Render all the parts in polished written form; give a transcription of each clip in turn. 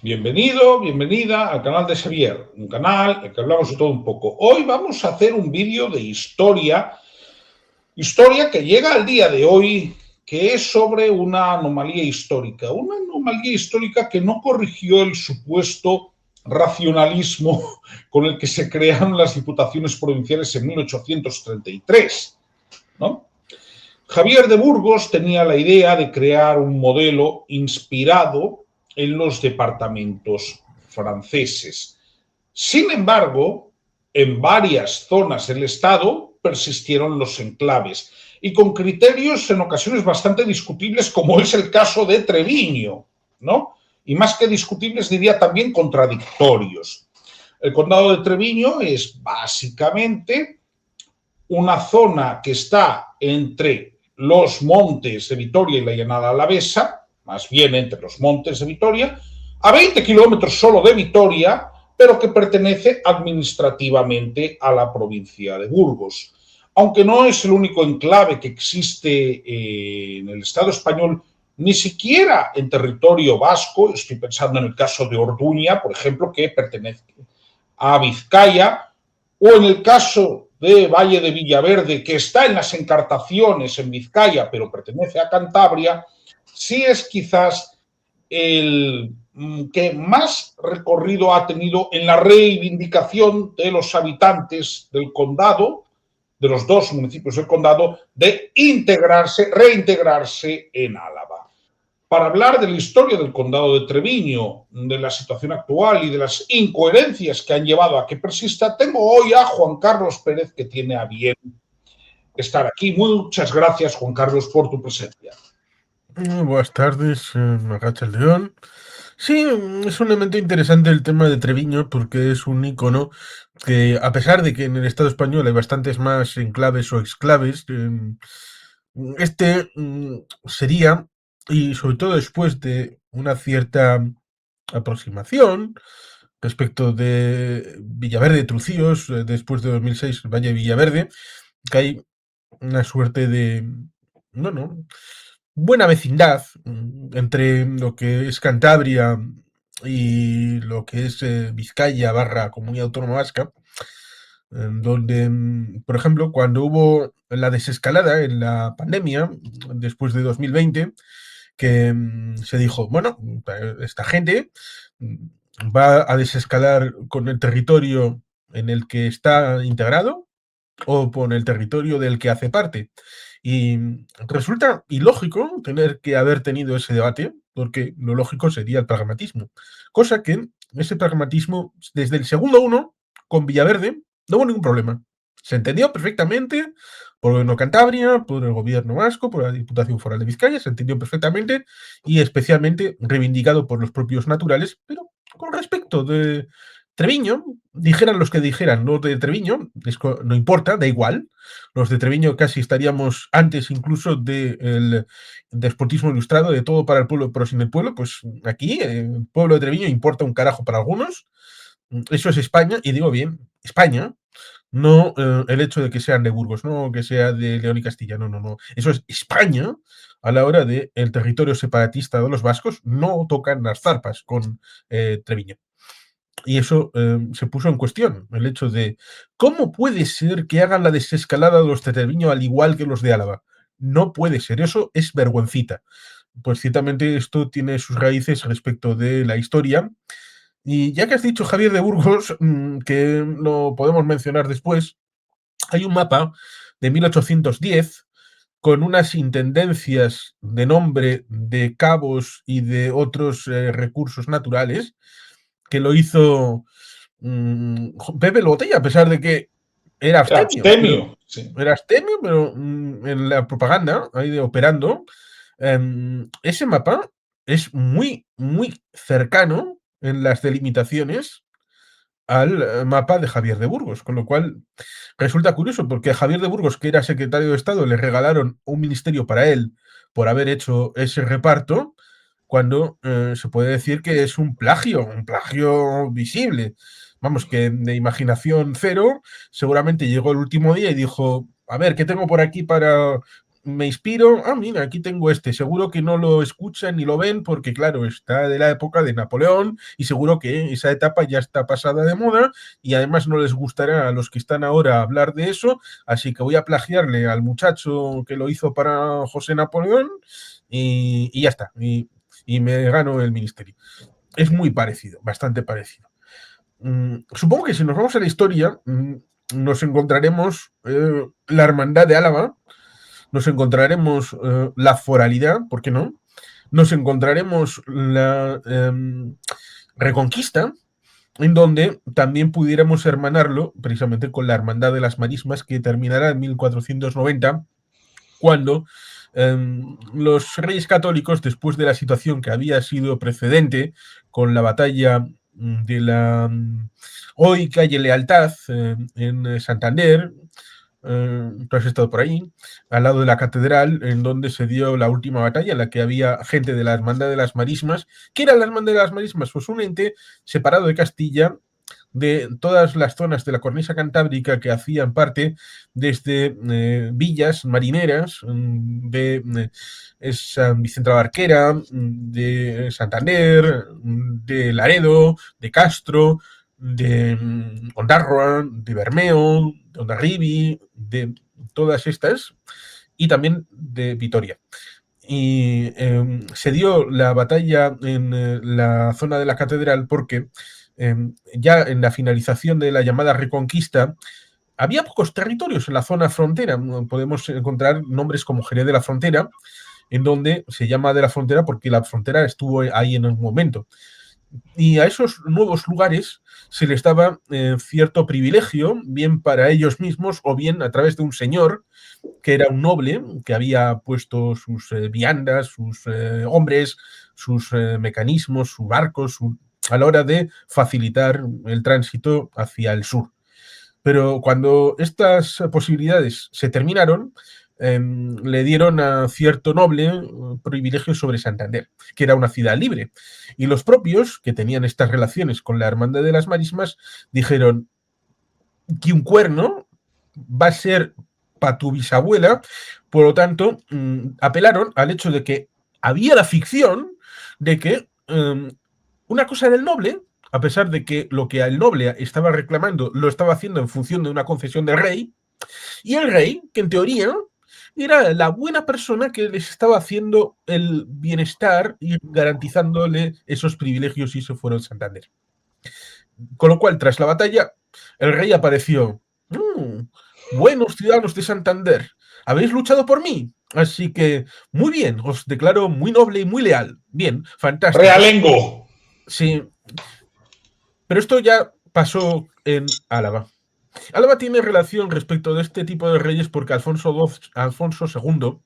Bienvenido, bienvenida al canal de Xavier, un canal en el que hablamos de todo un poco. Hoy vamos a hacer un vídeo de historia que llega al día de hoy, que es sobre una anomalía histórica que no corrigió el supuesto racionalismo con el que se crearon las diputaciones provinciales en 1833, ¿no? Javier de Burgos tenía la idea de crear un modelo inspirado en los departamentos franceses. Sin embargo, en varias zonas del estado persistieron los enclaves y con criterios en ocasiones bastante discutibles, como es el caso de Treviño, ¿no? Y más que discutibles, diría también contradictorios. El condado de Treviño es básicamente una zona que está entre los montes de Vitoria y la llanada alavesa, más bien entre los montes de Vitoria, a 20 kilómetros solo de Vitoria, pero que pertenece administrativamente a la provincia de Burgos. Aunque no es el único enclave que existe en el Estado español, ni siquiera en territorio vasco, estoy pensando en el caso de Orduña, por ejemplo, que pertenece a Vizcaya, o en el caso de Valle de Villaverde, que está en las Encartaciones en Vizcaya, pero pertenece a Cantabria, sí es quizás el que más recorrido ha tenido en la reivindicación de los habitantes del condado, de los dos municipios del condado, de reintegrarse en Álava. Para hablar de la historia del condado de Treviño, de la situación actual y de las incoherencias que han llevado a que persista, tengo hoy a Juan Carlos Pérez, que tiene a bien estar aquí. Muchas gracias, Juan Carlos, por tu presencia. Buenas tardes, Magacha León. Sí, es un elemento interesante el tema de Treviño porque es un icono que, a pesar de que en el Estado español hay bastantes más enclaves o exclaves, sería, y sobre todo después de una cierta aproximación respecto de Villaverde de Trucíos, después de 2006, Valle de Villaverde, que hay una suerte de, bueno, buena vecindad entre lo que es Cantabria y lo que es Vizcaya barra Comunidad Autónoma Vasca, donde, por ejemplo, cuando hubo la desescalada en la pandemia, después de 2020, que se dijo, bueno, esta gente va a desescalar con el territorio en el que está integrado o con el territorio del que hace parte. Y resulta ilógico tener que haber tenido ese debate, porque lo lógico sería el pragmatismo. Cosa que ese pragmatismo, desde el segundo uno, con Villaverde, no hubo ningún problema. Se entendió perfectamente por el gobierno de Cantabria, por el gobierno vasco, por la Diputación Foral de Vizcaya, se entendió perfectamente y especialmente reivindicado por los propios naturales, pero con respecto de Treviño, dijeran los que dijeran, los de Treviño, no importa, da igual. Los de Treviño casi estaríamos antes incluso del despotismo ilustrado, de todo para el pueblo, pero sin el pueblo. Pues aquí, el pueblo de Treviño importa un carajo para algunos. Eso es España, y digo bien, España, no el hecho de que sean de Burgos, no que sea de León y Castilla, no, no, no. Eso es España a la hora del territorio separatista de los vascos, no tocan las zarpas con Treviño. Y eso se puso en cuestión, el hecho de cómo puede ser que hagan la desescalada de los de Treviño al igual que los de Álava. No puede ser, eso es vergüencita. Pues ciertamente esto tiene sus raíces respecto de la historia. Y ya que has dicho Javier de Burgos, que lo podemos mencionar después, hay un mapa de 1810 con unas intendencias de nombre de cabos y de otros recursos naturales que lo hizo Pepe el Botella, a pesar de que era Era abstemio, pero abstemio, sí. en la propaganda, ahí operando, ese mapa es muy, muy cercano en las delimitaciones al mapa de Javier de Burgos, con lo cual resulta curioso porque a Javier de Burgos, que era secretario de Estado, le regalaron un ministerio para él por haber hecho ese reparto, cuando se puede decir que es un plagio visible. Vamos, que de imaginación cero, seguramente llegó el último día y dijo, a ver, ¿qué tengo por aquí para me inspiro, mira, aquí tengo este, seguro que no lo escuchan ni lo ven porque, claro, está de la época de Napoleón y seguro que esa etapa ya está pasada de moda y además no les gustará a los que están ahora hablar de eso, así que voy a plagiarle al muchacho que lo hizo para José Napoleón y ya está, y me gano el ministerio. Es muy parecido, bastante parecido. Supongo que si nos vamos a la historia, nos encontraremos la Hermandad de Álava, nos encontraremos la foralidad, ¿por qué no? Nos encontraremos la Reconquista, en donde también pudiéramos hermanarlo precisamente con la Hermandad de las Marismas, que terminará en 1490, cuando los reyes católicos, después de la situación que había sido precedente con la batalla de la hoy calle Lealtad en Santander, tú has estado por ahí, al lado de la catedral, en donde se dio la última batalla, en la que había gente de la Hermandad de las Marismas. ¿Qué era la Hermandad de las Marismas? Pues un ente separado de Castilla, de todas las zonas de la cornisa cantábrica que hacían parte desde villas marineras de San Vicente de la Barquera, de Santander, de Laredo, de Castro, de Ondarroa, de Bermeo, de Hondarribi, de todas estas, y también de Vitoria. Y se dio la batalla en la zona de la catedral porque ya en la finalización de la llamada Reconquista había pocos territorios en la zona frontera. Podemos encontrar nombres como Jerez de la Frontera, en donde se llama de la frontera porque la frontera estuvo ahí en un momento. Y a esos nuevos lugares se les daba cierto privilegio, bien para ellos mismos o bien a través de un señor que era un noble, que había puesto sus viandas, sus hombres, sus mecanismos, sus barcos, a la hora de facilitar el tránsito hacia el sur. Pero cuando estas posibilidades se terminaron, le dieron a cierto noble privilegio sobre Santander, que era una ciudad libre. Y los propios, que tenían estas relaciones con la Hermandad de las Marismas, dijeron que un cuerno va a ser para tu bisabuela, por lo tanto, apelaron al hecho de que había la ficción de que una cosa era el noble, a pesar de que lo que el noble estaba reclamando lo estaba haciendo en función de una concesión del rey, y el rey, que en teoría era la buena persona que les estaba haciendo el bienestar y garantizándole esos privilegios y se fueron a Santander. Con lo cual, tras la batalla, el rey apareció. Buenos ciudadanos de Santander, habéis luchado por mí, así que muy bien, os declaro muy noble y muy leal. Bien, fantástico. Realengo. Sí, pero esto ya pasó en Álava. Álava tiene relación respecto de este tipo de reyes porque Alfonso II,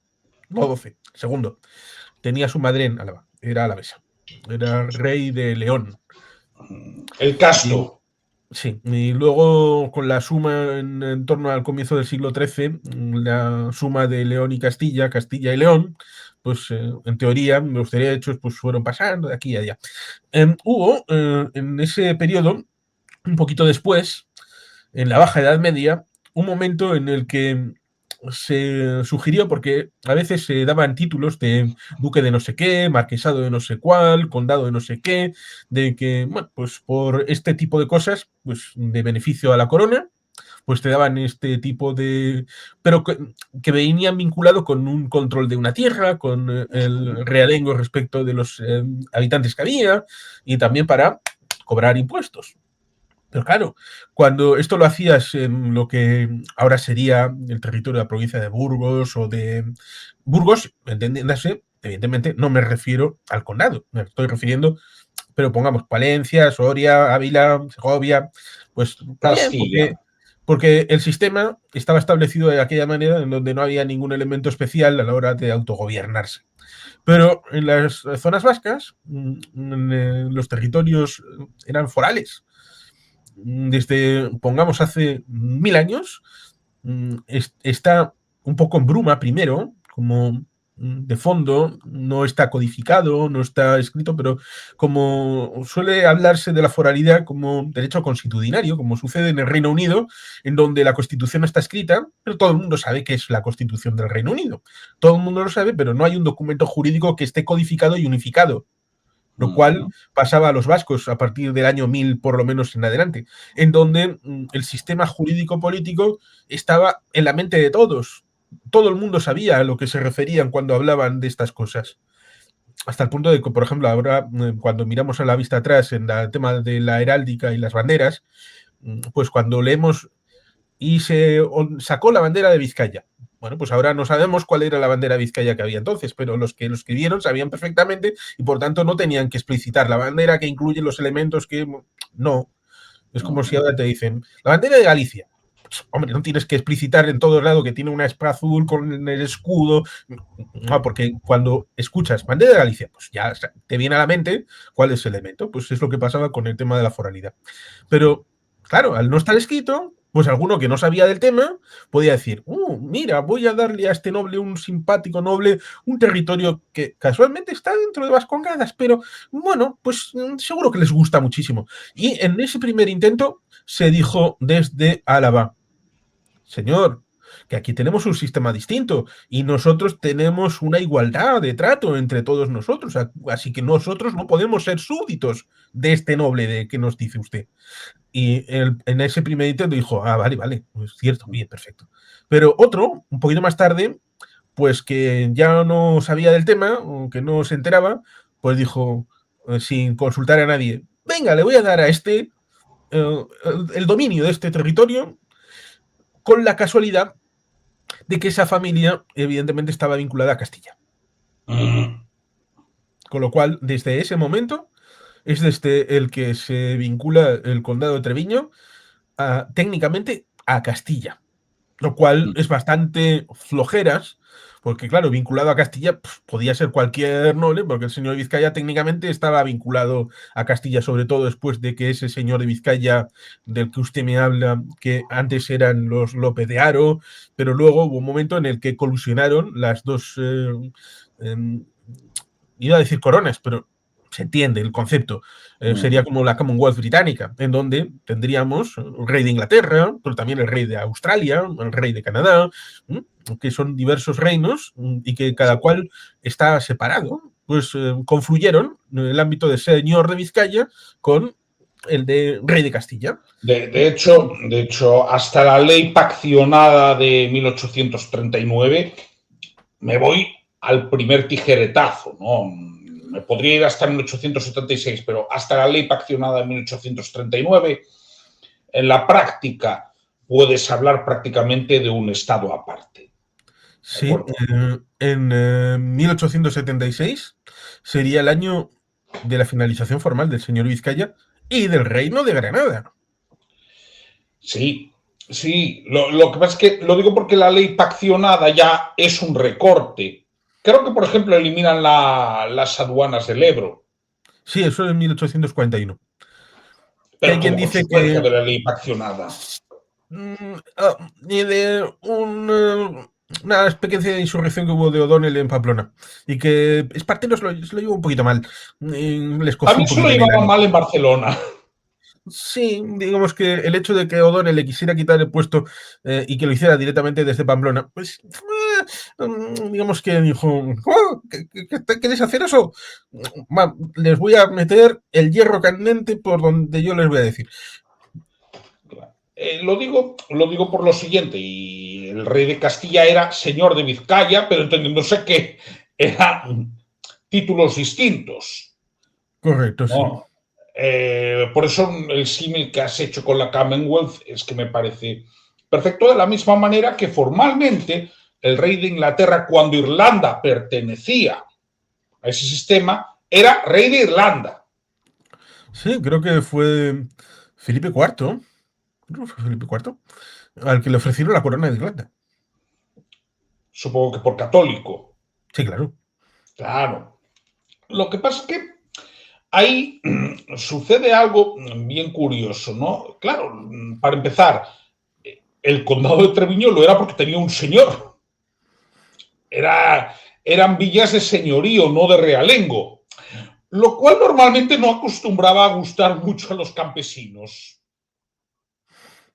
no 12, segundo, tenía su madre en Álava, era alavesa, era rey de León. El Y, casto. sí, y luego con la suma en torno al comienzo del siglo XIII, la suma de León y Castilla, Castilla y León, pues en teoría los derechos pues fueron pasando de aquí y allá. Hubo en ese periodo, un poquito después, en la Baja Edad Media, un momento en el que se sugirió, porque a veces se daban títulos de duque de no sé qué, marquesado de no sé cuál, condado de no sé qué, de que, bueno, pues por este tipo de cosas, pues de beneficio a la corona, pues te daban este tipo de... pero que venían vinculado con un control de una tierra, con el realengo respecto de los habitantes que había, y también para cobrar impuestos. Pero claro, cuando esto lo hacías en lo que ahora sería el territorio de la provincia de Burgos o de Burgos, entendiéndase, evidentemente no me refiero al condado, me estoy refiriendo, pero pongamos Palencia, Soria, Ávila, Segovia, pues bien, Castilla. porque el sistema estaba establecido de aquella manera en donde no había ningún elemento especial a la hora de autogobernarse. Pero en las zonas vascas, los territorios eran forales, desde, pongamos, hace 1000 años, está un poco en bruma primero, como de fondo, no está codificado, no está escrito, pero como suele hablarse de la foralidad como derecho constitucionario, como sucede en el Reino Unido, en donde la Constitución no está escrita, pero todo el mundo sabe que es la Constitución del Reino Unido. Todo el mundo lo sabe, pero no hay un documento jurídico que esté codificado y unificado, lo cual pasaba a los vascos a partir del año 1000 por lo menos en adelante, en donde el sistema jurídico político estaba en la mente de todos. Todo el mundo sabía a lo que se referían cuando hablaban de estas cosas. Hasta el punto de que, por ejemplo, ahora cuando miramos a la vista atrás en el tema de la heráldica y las banderas, pues cuando leemos y se sacó la bandera de Vizcaya. Bueno, pues ahora no sabemos cuál era la bandera de Vizcaya que había entonces, pero los que lo escribieron sabían perfectamente y por tanto no tenían que explicitar la bandera que incluye los elementos que... No, es como si ahora te dicen, la bandera de Galicia. Pues, hombre, no tienes que explicitar en todo lado que tiene una espada azul con el escudo. No, porque cuando escuchas bandera de Galicia, pues ya te viene a la mente cuál es el elemento. Pues es lo que pasaba con el tema de la foralidad. Pero, claro, al no estar escrito, pues alguno que no sabía del tema podía decir, mira, voy a darle a este noble, un simpático noble, un territorio que casualmente está dentro de Vascongadas, pero bueno, pues seguro que les gusta muchísimo. Y en ese primer intento se dijo desde Álava, señor, que aquí tenemos un sistema distinto y nosotros tenemos una igualdad de trato entre todos nosotros, así que nosotros no podemos ser súbditos de este noble de que nos dice usted. Y en ese primer intento dijo, vale, es cierto, bien, perfecto. Pero otro, un poquito más tarde, pues que ya no sabía del tema, o que no se enteraba, pues dijo, sin consultar a nadie, venga, le voy a dar a este el dominio de este territorio, con la casualidad de que esa familia evidentemente estaba vinculada a Castilla. Con lo cual, desde ese momento, es desde el que se vincula el condado de Treviño técnicamente a Castilla, lo cual es bastante flojeras, porque claro, vinculado a Castilla podía ser cualquier noble, porque el señor de Vizcaya técnicamente estaba vinculado a Castilla, sobre todo después de que ese señor de Vizcaya del que usted me habla, que antes eran los López de Haro, pero luego hubo un momento en el que colusionaron las dos, iba a decir coronas, pero se entiende el concepto. Sería como la Commonwealth británica, en donde tendríamos el rey de Inglaterra, pero también el rey de Australia, el rey de Canadá, que son diversos reinos y que cada cual está separado. Pues confluyeron en el ámbito de señor de Vizcaya con el de rey de Castilla. De hecho, hasta la ley paccionada de 1839 me voy al primer tijeretazo, ¿no? Me podría ir hasta 1876, pero hasta la ley paccionada de 1839, en la práctica puedes hablar prácticamente de un estado aparte. Sí, en 1876 sería el año de la finalización formal del señor Vizcaya y del reino de Granada. Sí, sí. Lo que pasa es que lo digo porque la ley paccionada ya es un recorte. Creo que, por ejemplo, eliminan las aduanas del Ebro. Sí, eso es en 1841. Pero Hay quien como dice consecuencia que de la ley paccionada. ni de una especie de insurrección que hubo de O'Donnell en Pamplona y que Esparteros se lo llevó un poquito mal. Les A cogió mí un se lo poquito en el llevaba ano. mal en Barcelona. Sí, digamos que el hecho de que O'Donnell le quisiera quitar el puesto y que lo hiciera directamente desde Pamplona, pues digamos que dijo, ¿queréis hacer eso? Les voy a meter el hierro candente por donde yo les voy a decir. Lo digo por lo siguiente, y el rey de Castilla era señor de Vizcaya, pero entendiéndose que eran títulos distintos. Correcto, sí. ¿No? Por eso el símil que has hecho con la Commonwealth es que me parece perfecto, de la misma manera que formalmente el rey de Inglaterra, cuando Irlanda pertenecía a ese sistema, era rey de Irlanda. Sí, creo que fue Felipe IV, creo que fue Felipe IV, al que le ofrecieron la corona de Irlanda. Supongo que por católico. Sí, claro. Claro. Lo que pasa es que ahí sucede algo bien curioso, ¿no? Claro, para empezar, el condado de Treviño lo era porque tenía un señor. Era eran villas de señorío, no de realengo, lo cual normalmente no acostumbraba a gustar mucho a los campesinos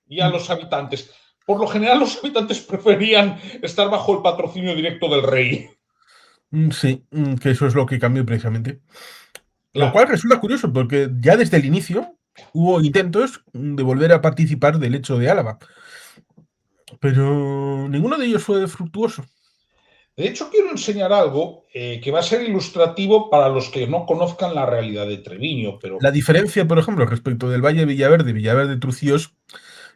y a los habitantes. Por lo general, los habitantes preferían estar bajo el patrocinio directo del rey. Sí, que eso es lo que cambió precisamente. Lo cual Claro. resulta curioso porque ya desde el inicio hubo intentos de volver a participar del hecho de Álava, pero ninguno de ellos fue fructuoso. De hecho, quiero enseñar algo que va a ser ilustrativo para los que no conozcan la realidad de Treviño, pero La diferencia, por ejemplo, respecto del Valle de Villaverde, Villaverde-Trucíos,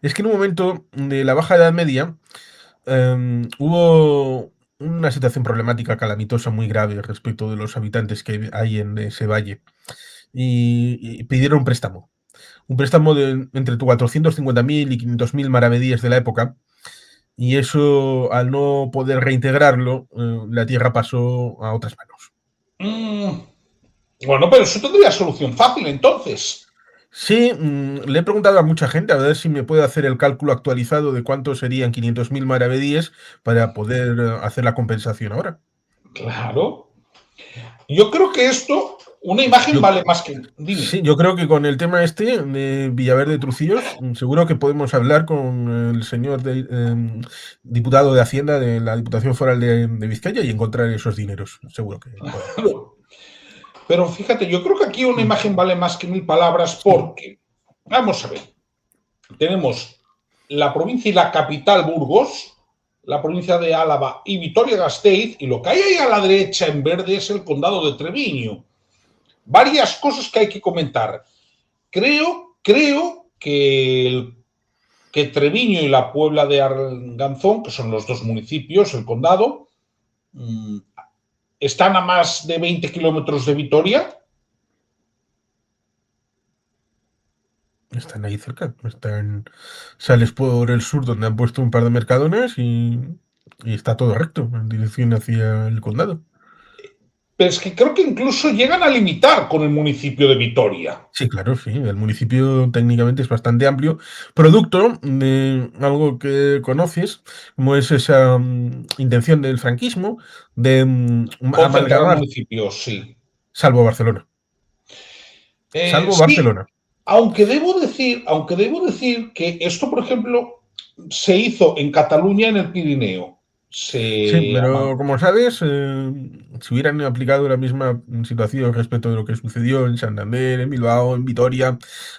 es que en un momento de la Baja Edad Media hubo una situación problemática calamitosa muy grave respecto de los habitantes que hay en ese valle y pidieron un préstamo de entre 450.000 y 500.000 maravedíes de la época. Y eso, al no poder reintegrarlo, la tierra pasó a otras manos. bueno, pero eso tendría solución fácil entonces. Sí, le he preguntado a mucha gente a ver si me puede hacer el cálculo actualizado de cuánto serían 500.000 maravedíes para poder hacer la compensación ahora. Claro. Yo creo que esto, una imagen Yo, vale más que... sí, Dime. yo creo que con el tema este de Villaverde Trucillos, seguro que podemos hablar con el señor diputado de Hacienda de la Diputación Foral de Vizcaya y encontrar esos dineros. Seguro que podemos. Pero fíjate, yo creo que aquí una Mm, imagen vale más que 1000 palabras Sí, porque, vamos a ver, tenemos la provincia y la capital Burgos, la provincia de Álava y Vitoria-Gasteiz, y lo que hay ahí a la derecha en verde es el condado de Treviño. Varias cosas que hay que comentar. Creo que Treviño y la Puebla de Arganzón, que son los dos municipios, el condado, están a más de 20 kilómetros de Vitoria. están ahí cerca. Sales por el sur donde han puesto un par de mercadones y está todo recto en dirección hacia el condado. Pero es que creo que incluso llegan a limitar con el municipio de Vitoria. Sí, claro, sí. El municipio técnicamente es bastante amplio, producto de algo que conoces, como es esa intención del franquismo de Concentrar amalgamar, municipios, sí. salvo Barcelona. Salvo Sí, Barcelona. aunque debo decir que esto, por ejemplo, se hizo en Cataluña, en el Pirineo. Sí, Se, pero como sabes, si hubieran aplicado la misma situación respecto de lo que sucedió en Santander, en Bilbao, en Vitoria,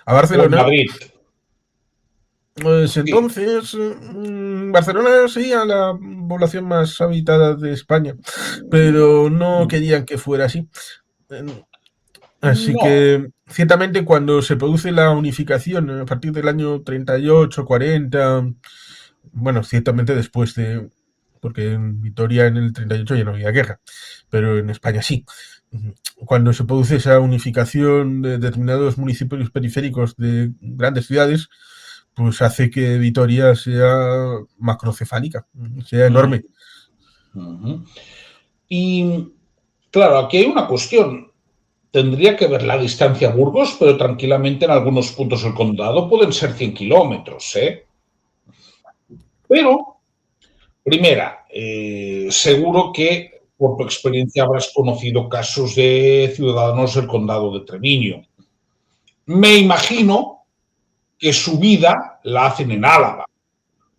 a o en Barcelona, Madrid. pues Sí. entonces Barcelona sería la población más habitada de España, pero no querían que fuera así. Eh, Así No. que ciertamente cuando se produce la unificación a partir del año 38, 40, bueno, ciertamente después de, porque en Vitoria en el 38 ya no había guerra, pero en España sí. Cuando se produce esa unificación de determinados municipios periféricos de grandes ciudades, pues hace que Vitoria sea macrocefálica, sea Uh enorme. -huh. Y claro, aquí hay una cuestión. Tendría que ver la distancia a Burgos, pero tranquilamente en algunos puntos del condado pueden ser 100 kilómetros, ¿eh? Pero primera, seguro que por tu experiencia habrás conocido casos de ciudadanos del condado de Treviño. Me imagino que su vida la hacen en Álava.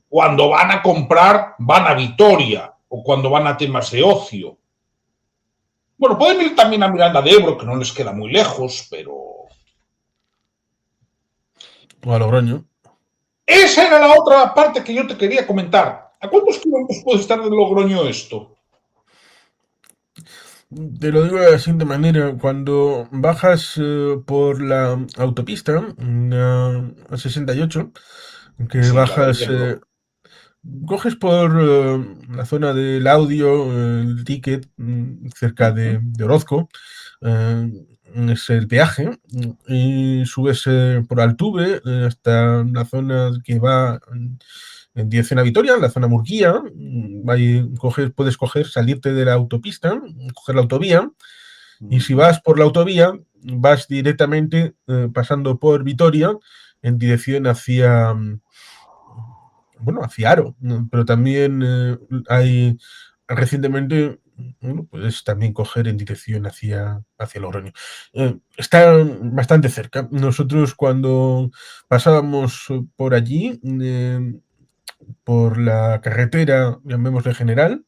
Cuando van a comprar, van a Vitoria o cuando van a temas de ocio. Bueno, pueden ir también a Miranda de Ebro, que no les queda muy lejos, pero O a Logroño. esa era la otra parte que yo te quería comentar. ¿A cuántos kilómetros puede estar de Logroño esto? Te lo digo de la siguiente manera, cuando bajas por la autopista, a 68, que Sí, la del bajas, Ebro. coges por la zona del audio, el ticket, cerca de Orozco, eh, es el peaje, y subes por Altuve hasta una zona que va en dirección a Vitoria, en la zona Murguía, ahí puedes coger, salirte de la autopista, coger la autovía, y si vas por la autovía, vas directamente pasando por Vitoria en dirección hacia, bueno, hacia Aro, ¿no? Pero también hay recientemente bueno, puedes también coger en dirección hacia Logroño. Está bastante cerca. Nosotros cuando pasábamos por allí, por la carretera, llamémosle general,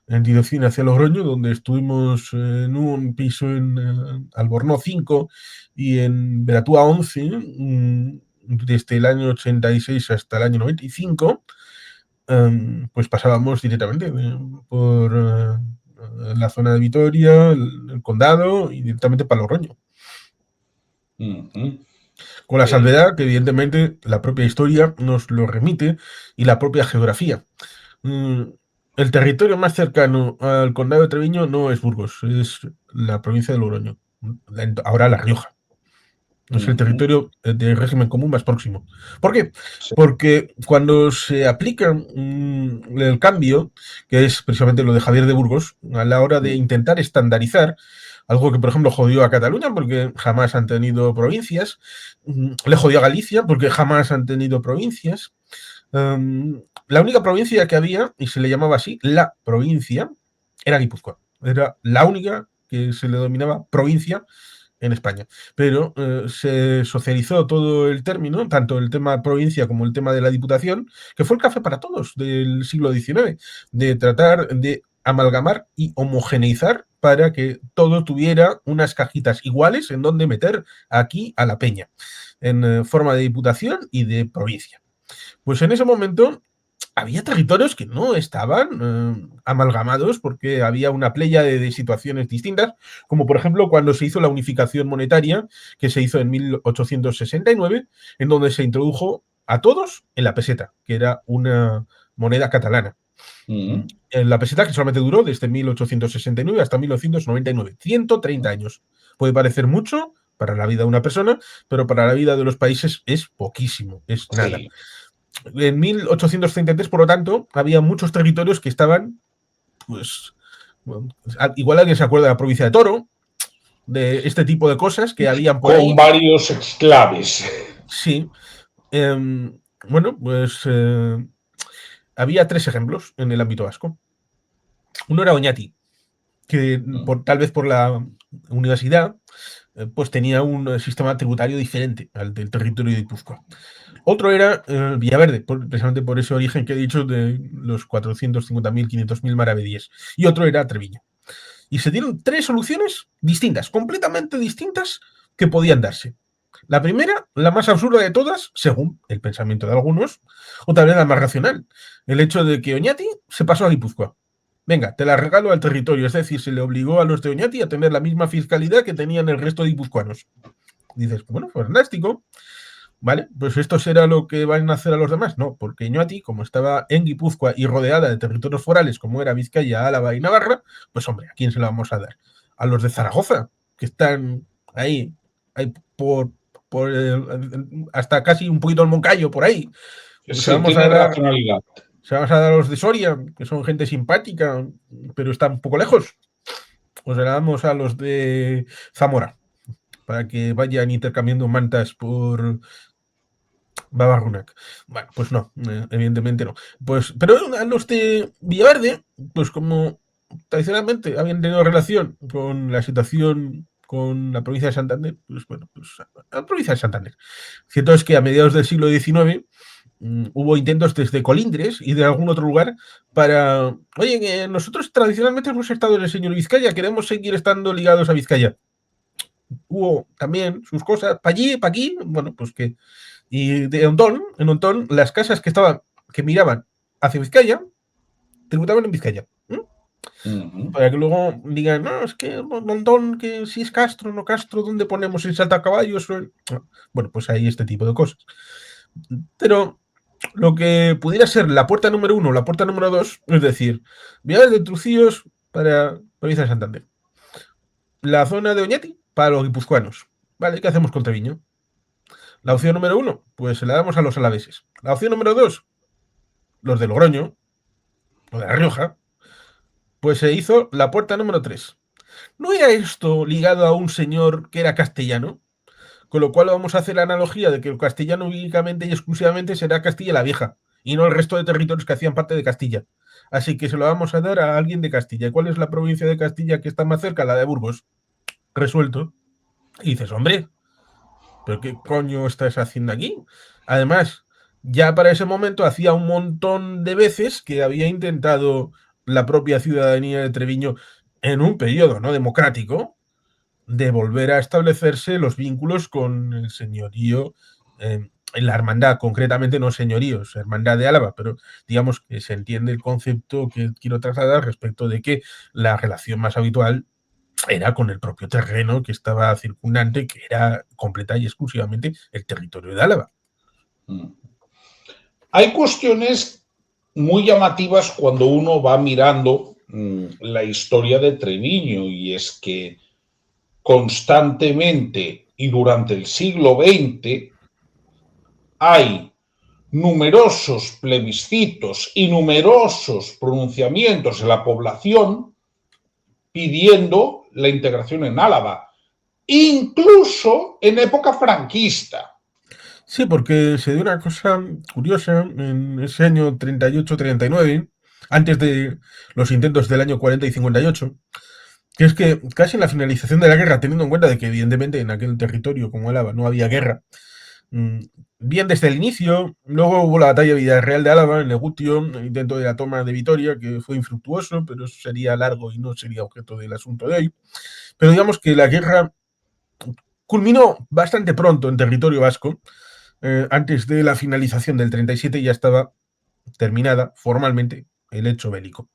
en dirección hacia Logroño, donde estuvimos en un piso en Albornoz 5 y en Veratúa 11, desde el año 86 hasta el año 95, pues pasábamos directamente por la zona de Vitoria, el condado y directamente para Logroño. Con la salvedad que evidentemente la propia historia nos lo remite y la propia geografía. El territorio más cercano al condado de Treviño no es Burgos, es la provincia de Logroño, ahora La Rioja. Es el territorio de régimen común más próximo. ¿Por qué? Sí. Porque cuando se aplica el cambio, que es precisamente lo de Javier de Burgos, a la hora de intentar estandarizar, algo que por ejemplo jodió a Cataluña porque jamás han tenido provincias, le jodió a Galicia porque jamás han tenido provincias. La única provincia que había, y se le llamaba así, la provincia, era Guipúzcoa. Era la única que se le denominaba provincia en España. Pero se socializó todo el término, tanto el tema provincia como el tema de la diputación, que fue el café para todos del siglo XIX, de tratar de amalgamar y homogeneizar para que todo tuviera unas cajitas iguales en donde meter aquí a la peña, en forma de diputación y de provincia. Pues en ese momento había territorios que no estaban amalgamados porque había una playa de situaciones distintas, como por ejemplo cuando se hizo la unificación monetaria, que se hizo en 1869, en donde se introdujo a todos en la peseta, que era una moneda catalana. En la peseta que solamente duró desde 1869 hasta 1999, 130 años. Puede parecer mucho para la vida de una persona, pero para la vida de los países es poquísimo, es nada. Sí. En 1833, por lo tanto, había muchos territorios que estaban, pues, bueno, igual alguien se acuerda de la provincia de Toro, de este tipo de cosas que habían por Con ahí. varios exclaves. Sí. Bueno, pues había 3 ejemplos en el ámbito vasco. Uno era Oñati, que tal vez por la universidad, pues tenía un sistema tributario diferente al del territorio de Guipúzcoa. Otro era Villaverde, precisamente por ese origen que he dicho de los 450.000, 500.000 maravedíes. Y otro era Treviño. Y se dieron 3 soluciones distintas, completamente distintas, que podían darse. La primera, la más absurda de todas, según el pensamiento de algunos, o tal vez la más racional, el hecho de que Oñati se pasó a Guipúzcoa. Venga, te la regalo al territorio, es decir, se le obligó a los de Oñati a tener la misma fiscalidad que tenían el resto de guipuzcoanos. Dices, bueno, fantástico. ¿Vale? Pues esto será lo que van a hacer a los demás. No, porque Oñati, como estaba en Guipúzcoa y rodeada de territorios forales como era Vizcaya, Álava y Navarra, pues hombre, ¿a quién se la vamos a dar? A los de Zaragoza, que están ahí por hasta casi un poquito el Moncayo, por ahí. Se Sí, vamos a tiene dar, racionalidad. se vamos a dar a los de Soria, que son gente simpática, pero están un poco lejos. O se la damos a los de Zamora, para que vayan intercambiando mantas por Babarrunac. Bueno, pues no, evidentemente no. Pues, pero a los de Villaverde, pues como tradicionalmente habían tenido relación con la situación con la provincia de Santander, pues bueno, pues la provincia de Santander. Cierto es que a mediados del siglo XIX hubo intentos desde Colindres y de algún otro lugar para, oye, que nosotros tradicionalmente hemos estado en el señor Vizcaya, queremos seguir estando ligados a Vizcaya. Hubo también sus cosas, para allí, para aquí, bueno, pues que y de Ontón, en Ontón, las casas que estaban, que miraban hacia Vizcaya, tributaban en Vizcaya. Para que luego digan, no, es que Ontón, que si es Castro, no Castro, ¿dónde ponemos el saltacaballos? Bueno, pues hay este tipo de cosas. Pero lo que pudiera ser la puerta número 1, la puerta número 2, es decir, viales de Trucíos para provincia de Santander. La zona de Oñati para los guipuzcoanos. ¿Vale? ¿Qué hacemos con Treviño? La opción número 1, pues se la damos a los alaveses. La opción número 2, los de Logroño, o de La Rioja, pues se hizo la puerta número 3. ¿No era esto ligado a un señor que era castellano? Con lo cual vamos a hacer la analogía de que el castellano únicamente y exclusivamente será Castilla la Vieja, y no el resto de territorios que hacían parte de Castilla. así que se lo vamos a dar a alguien de Castilla. ¿Y cuál es la provincia de Castilla que está más cerca? La de Burgos. Resuelto. Y dices, hombre, ¿pero qué coño estás haciendo aquí? Además, ya para ese momento hacía un montón de veces que había intentado la propia ciudadanía de Treviño en un periodo no democrático de volver a establecerse los vínculos con el señorío, en la hermandad, concretamente no señoríos, hermandad de Álava, pero digamos que se entiende el concepto que quiero trasladar respecto de que la relación más habitual era con el propio terreno que estaba circundante, que era completa y exclusivamente el territorio de Álava. Hay cuestiones muy llamativas cuando uno va mirando la historia de Treviño, y es que constantemente y durante el siglo XX hay numerosos plebiscitos y numerosos pronunciamientos en la población pidiendo la integración en Álava, incluso en época franquista. Sí, porque se dio una cosa curiosa en ese año 38-39, antes de los intentos del año 40 y 58, que es que casi en la finalización de la guerra, teniendo en cuenta de que evidentemente en aquel territorio como Álava no había guerra, bien desde el inicio, luego hubo la batalla de Villarreal de Álava, en Legutio, el intento de la toma de Vitoria, que fue infructuoso, pero eso sería largo y no sería objeto del asunto de hoy. Pero digamos que la guerra culminó bastante pronto en territorio vasco. Antes de la finalización del 37 ya estaba terminada formalmente el hecho bélico.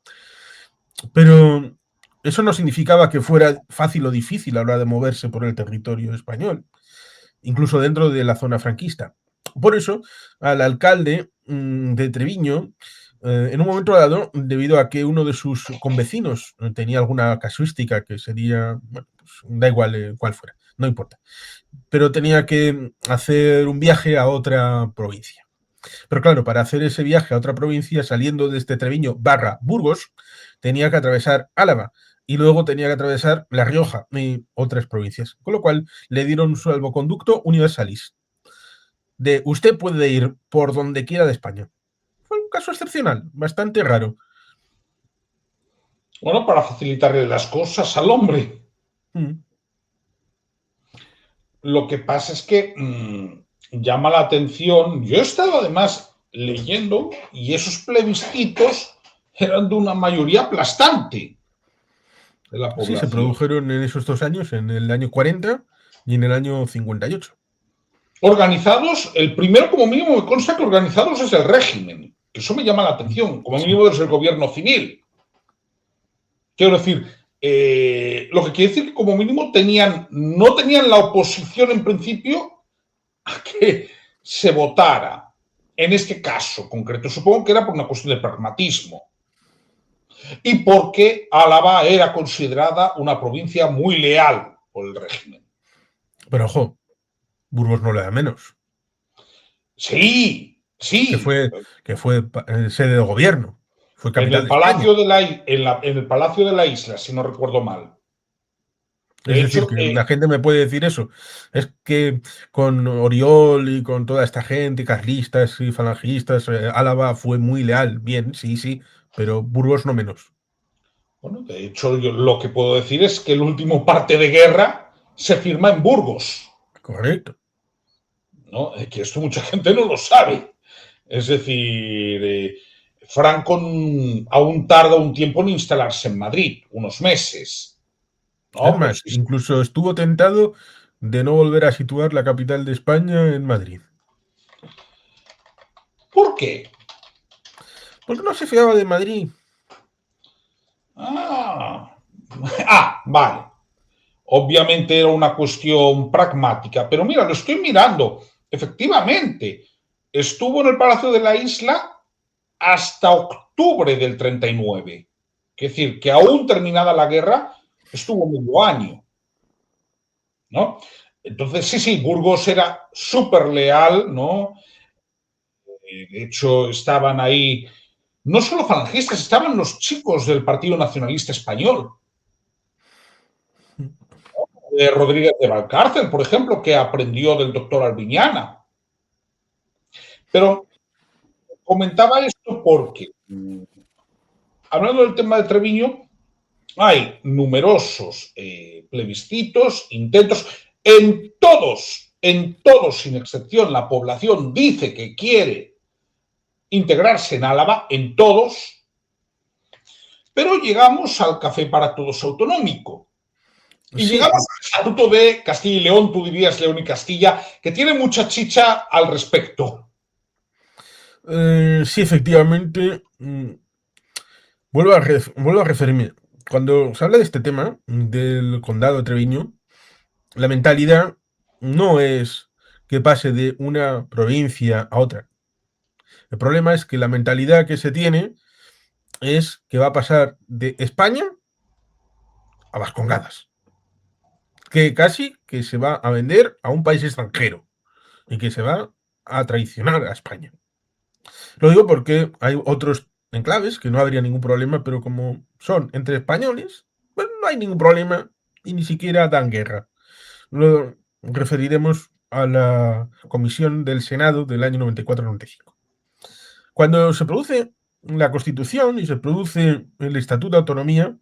Pero eso no significaba que fuera fácil o difícil a la hora de moverse por el territorio español, incluso dentro de la zona franquista. Por eso, al alcalde de Treviño, en un momento dado, debido a que uno de sus convecinos tenía alguna casuística que sería, bueno, pues, da igual cuál fuera, no importa, pero tenía que hacer un viaje a otra provincia. Pero claro, para hacer ese viaje a otra provincia, saliendo desde Treviño barra Burgos, tenía que atravesar Álava y luego tenía que atravesar La Rioja y otras provincias. Con lo cual le dieron un salvoconducto universalis. De usted puede ir por donde quiera de España. Fue un caso excepcional, bastante raro. Bueno, para facilitarle las cosas al hombre. Lo que pasa es que llama la atención. Yo he estado además leyendo y esos plebiscitos eran de una mayoría aplastante de la Sí, se población. produjeron en esos 2 años, en el año 40 y en el año 58. Organizados, el primero como mínimo me consta que organizados es el régimen, que eso me llama la atención, como Sí. mínimo es el gobierno civil. Quiero decir, lo que quiere decir que como mínimo no tenían la oposición en principio a que se votara. En este caso concreto, supongo que era por una cuestión de pragmatismo y porque Álava era considerada una provincia muy leal por el régimen. Pero ojo, Burgos no le da menos. Sí, Que sí. fue, que fue sede de gobierno. Fue En capital el de España. Palacio de en el Palacio de la Isla, si no recuerdo mal. De Es decir, hecho, que la gente me puede decir eso. Es que con Oriol y con toda esta gente, carlistas y falangistas, Álava fue muy leal. Bien, sí, sí, pero Burgos no menos. bueno, de hecho, yo lo que puedo decir es que el último parte de guerra se firma en Burgos, Correcto. ¿no? Que esto mucha gente no lo sabe. Es decir, Franco aún tarda un tiempo en instalarse en Madrid, unos meses, Es ¿no? Pero más, sí, incluso estuvo tentado de no volver a situar la capital de España en Madrid. ¿por qué? Porque no se fiaba de Madrid. Ah, vale. Obviamente era una cuestión pragmática, pero mira, lo estoy mirando. Efectivamente, estuvo en el Palacio de la Isla hasta octubre del 39. Es decir, que aún terminada la guerra, estuvo medio año, ¿no? Entonces, sí, sí, Burgos era súper leal, ¿no? De hecho, estaban ahí, no solo falangistas, estaban los chicos del Partido Nacionalista Español. Rodríguez de Valcárcel, por ejemplo, que aprendió del doctor Albiñana. Pero comentaba esto porque hablando del tema de Treviño, hay numerosos plebiscitos, intentos, en todos, sin excepción, la población dice que quiere integrarse en Álava, en todos, pero llegamos al Café para Todos autonómico. Y Sí, llegamos al Estatuto de Castilla y León, tú dirías León y Castilla, que tiene mucha chicha al respecto. sí, efectivamente. Vuelvo a referirme. Cuando se habla de este tema, del condado de Treviño, la mentalidad no es que pase de una provincia a otra. El problema es que la mentalidad que se tiene es que va a pasar de España a Vascongadas. Que casi que se va a vender a un país extranjero y que se va a traicionar a España. Lo digo porque hay otros enclaves que no habría ningún problema, pero como son entre españoles, pues no hay ningún problema y ni siquiera dan guerra. Lo referiremos a la comisión del Senado del año 94-95. Cuando se produce la Constitución y se produce el Estatuto de Autonomía,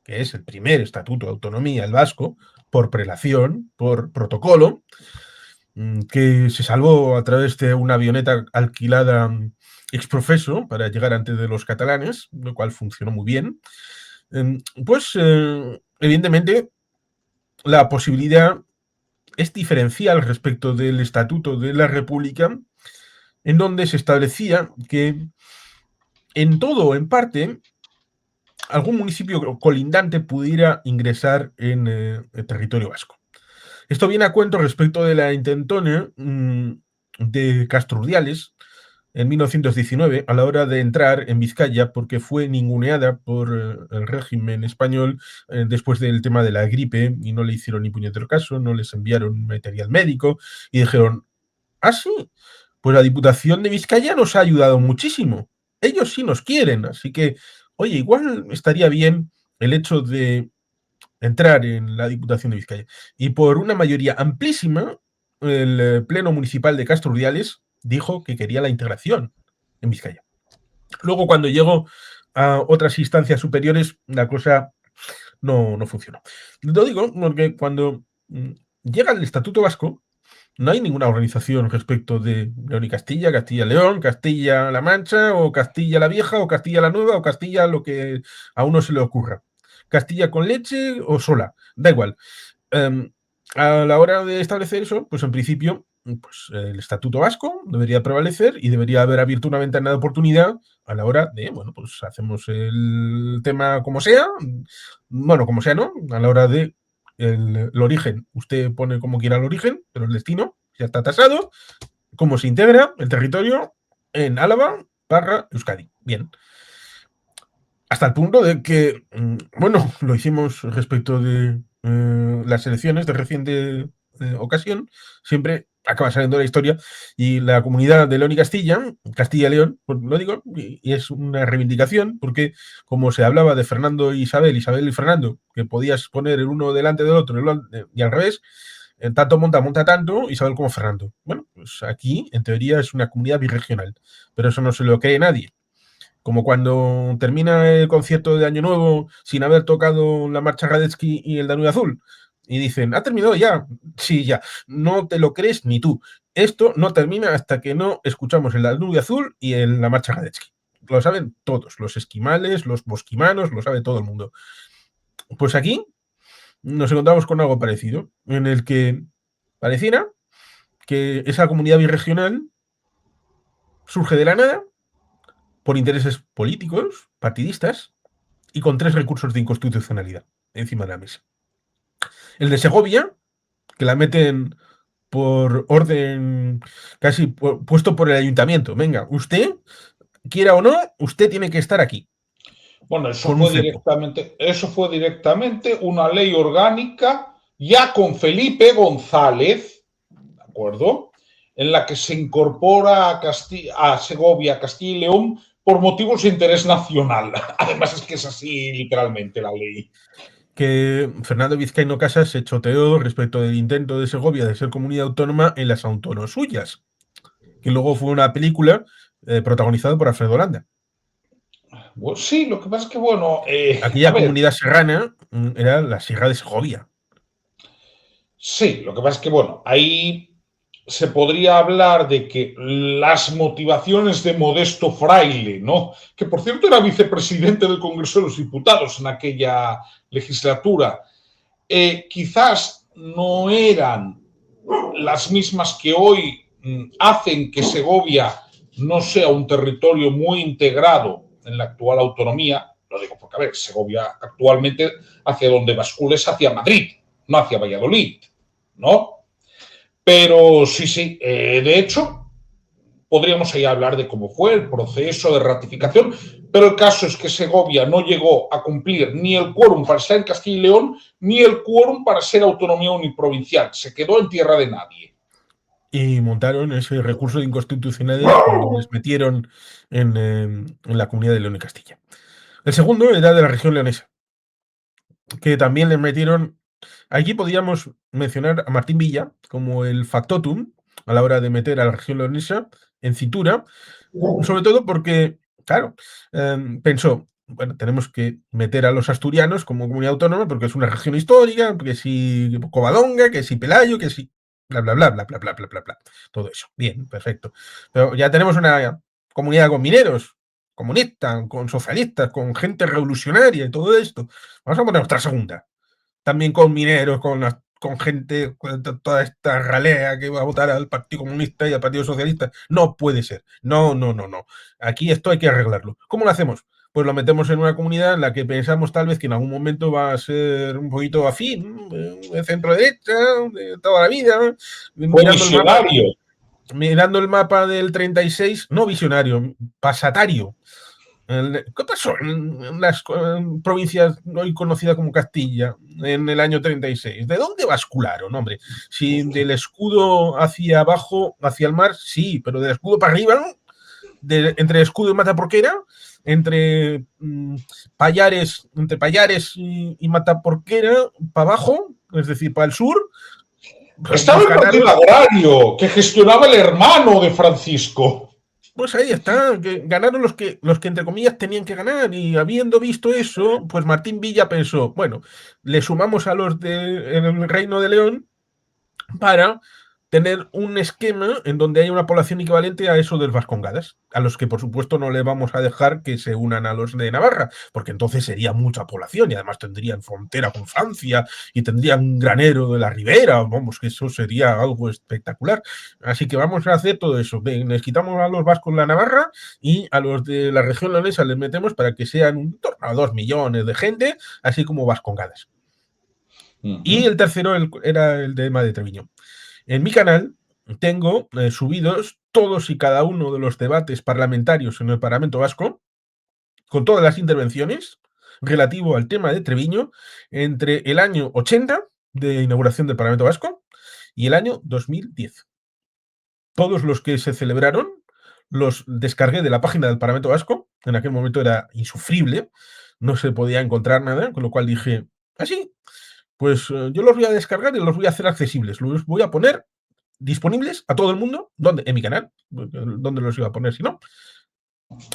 que es el primer Estatuto de Autonomía, el vasco, por prelación, por protocolo, que se salvó a través de una avioneta alquilada exprofeso para llegar antes de los catalanes, lo cual funcionó muy bien, pues evidentemente la posibilidad es diferencial respecto del Estatuto de la República, en donde se establecía que en todo o en parte algún municipio colindante pudiera ingresar en el territorio vasco. Esto viene a cuento respecto de la intentona de Castrurdiales en 1919 a la hora de entrar en Vizcaya porque fue ninguneada por el régimen español después del tema de la gripe y no le hicieron ni puñetero caso, no les enviaron material médico y dijeron, ah, sí, pues la Diputación de Vizcaya nos ha ayudado muchísimo. Ellos sí nos quieren, así que, oye, igual estaría bien el hecho de entrar en la Diputación de Vizcaya. Y por una mayoría amplísima, el Pleno Municipal de Castro Urdiales dijo que quería la integración en Vizcaya. Luego, cuando llegó a otras instancias superiores, la cosa no funcionó. Lo digo porque cuando llega el Estatuto Vasco, no hay ninguna organización respecto de León y Castilla, Castilla-León, Castilla-La Mancha, o Castilla la Vieja, o Castilla la Nueva, o Castilla lo que a uno se le ocurra. Castilla con leche o sola, da igual. A la hora de establecer eso, pues en principio, pues el Estatuto Vasco debería prevalecer y debería haber abierto una ventana de oportunidad a la hora de, bueno, pues hacemos el tema como sea, bueno, como sea, ¿no? A la hora de el origen, usted pone como quiera el origen, pero el destino ya está tasado, cómo se integra el territorio en Álava barra Euskadi. Bien. Hasta el punto de que, bueno, lo hicimos respecto de las elecciones de reciente ocasión, siempre acaba saliendo la historia y la comunidad de León y Castilla, Castilla y León, pues lo digo, y es una reivindicación, porque como se hablaba de Fernando y Isabel, Isabel y Fernando, que podías poner el uno delante del otro y al revés, tanto monta tanto, Isabel como Fernando. Bueno, pues aquí en teoría es una comunidad birregional, pero eso no se lo cree nadie. Como cuando termina el concierto de Año Nuevo sin haber tocado la marcha Radetzky y el Danubio Azul. Y dicen, ¿ha terminado ya? Sí, ya. No te lo crees ni tú. Esto no termina hasta que no escuchamos el Danubio Azul y la marcha Radetzky. Lo saben todos, los esquimales, los bosquimanos, lo sabe todo el mundo. Pues aquí nos encontramos con algo parecido, en el que pareciera que esa comunidad birregional surge de la nada por intereses políticos, partidistas, y con 3 recursos de inconstitucionalidad encima de la mesa. El de Segovia, que la meten por orden casi puesto por el ayuntamiento. Venga, usted, quiera o no, usted tiene que estar aquí. Bueno, Con un cepo. eso fue directamente una ley orgánica ya con Felipe González, ¿de acuerdo? En la que se incorpora a Segovia, Castilla y León, por motivos de interés nacional. Además es que es así literalmente la ley. Que Fernando Vizcaíno Casas se choteó respecto del intento de Segovia de ser comunidad autónoma en las autonosuyas, que luego fue una película protagonizada por Alfredo Landa. Pues sí, lo que pasa es que, bueno, a Aquella ver, comunidad serrana era la Sierra de Segovia. sí, lo que pasa es que, bueno, ahí se podría hablar de que las motivaciones de Modesto Fraile, ¿no? Que por cierto era vicepresidente del Congreso de los Diputados en aquella legislatura, quizás no eran las mismas que hoy hacen que Segovia no sea un territorio muy integrado en la actual autonomía. Lo digo porque, a ver, Segovia actualmente hacia donde bascula es hacia Madrid, no hacia Valladolid, ¿no? Pero sí, sí, de hecho, podríamos ahí hablar de cómo fue el proceso de ratificación, pero el caso es que Segovia no llegó a cumplir ni el quórum para estar en Castilla y León, ni el quórum para ser autonomía uniprovincial. Se quedó en tierra de nadie. Y montaron ese recurso de inconstitucionalidad cuando les metieron en la Comunidad de León y Castilla. El segundo era de la región leonesa, que también le metieron. Aquí podríamos mencionar a Martín Villa como el factotum a la hora de meter a la región leonesa en cintura, sobre todo porque, claro, pensó, bueno, tenemos que meter a los asturianos como comunidad autónoma porque es una región histórica, que si Covadonga, que si Pelayo, que si bla, bla, bla, bla, bla, bla, bla, bla, bla. Todo eso. Bien, perfecto. Pero ya tenemos una comunidad con mineros, comunistas, con socialistas, con gente revolucionaria y todo esto. Vamos a poner otra segunda. También con mineros, con gente, con toda esta ralea que va a votar al Partido Comunista y al Partido Socialista. No puede ser. No, no, no, no. Aquí esto hay que arreglarlo. ¿Cómo lo hacemos? Pues lo metemos en una comunidad en la que pensamos tal vez que en algún momento va a ser un poquito afín, de centro derecha, de toda la vida, Fue mirando el mapa, visionario. del 36, no visionario, pasatario. ¿Qué pasó en las provincias hoy conocidas como Castilla en el año 36? ¿De dónde bascularon, hombre? Si del escudo hacia abajo, hacia el mar, sí, pero del escudo para arriba, ¿no? Entre escudo y Mataporquera, entre entre Payares y Mataporquera, para abajo, es decir, para el sur, Estaba pues el Partido ganaron. Agrario, que gestionaba el hermano de Francisco. Pues ahí está, que ganaron los que entre comillas tenían que ganar y habiendo visto eso, pues Martín Villa pensó, bueno, le sumamos a los del Reino de León para tener un esquema en donde haya una población equivalente a eso de los vascongadas, a los que por supuesto no le vamos a dejar que se unan a los de Navarra, porque entonces sería mucha población y además tendrían frontera con Francia y tendrían un granero de la ribera, vamos, que eso sería algo espectacular. Así que vamos a hacer todo eso. Ven, les quitamos a los vascos la Navarra y a los de la región leonesa les metemos para que sean en torno a 2 millones de gente, así como vascongadas. Y el tercero era el tema de Treviño. En mi canal tengo subidos todos y cada uno de los debates parlamentarios en el Parlamento Vasco, con todas las intervenciones relativo al tema de Treviño, entre el año 80 de inauguración del Parlamento Vasco y el año 2010. Todos los que se celebraron los descargué de la página del Parlamento Vasco. En aquel momento era insufrible, no se podía encontrar nada, con lo cual dije, así, pues yo los voy a descargar y los voy a hacer accesibles. Los voy a poner disponibles a todo el mundo. ¿Dónde? En mi canal. ¿Dónde los iba a poner si no?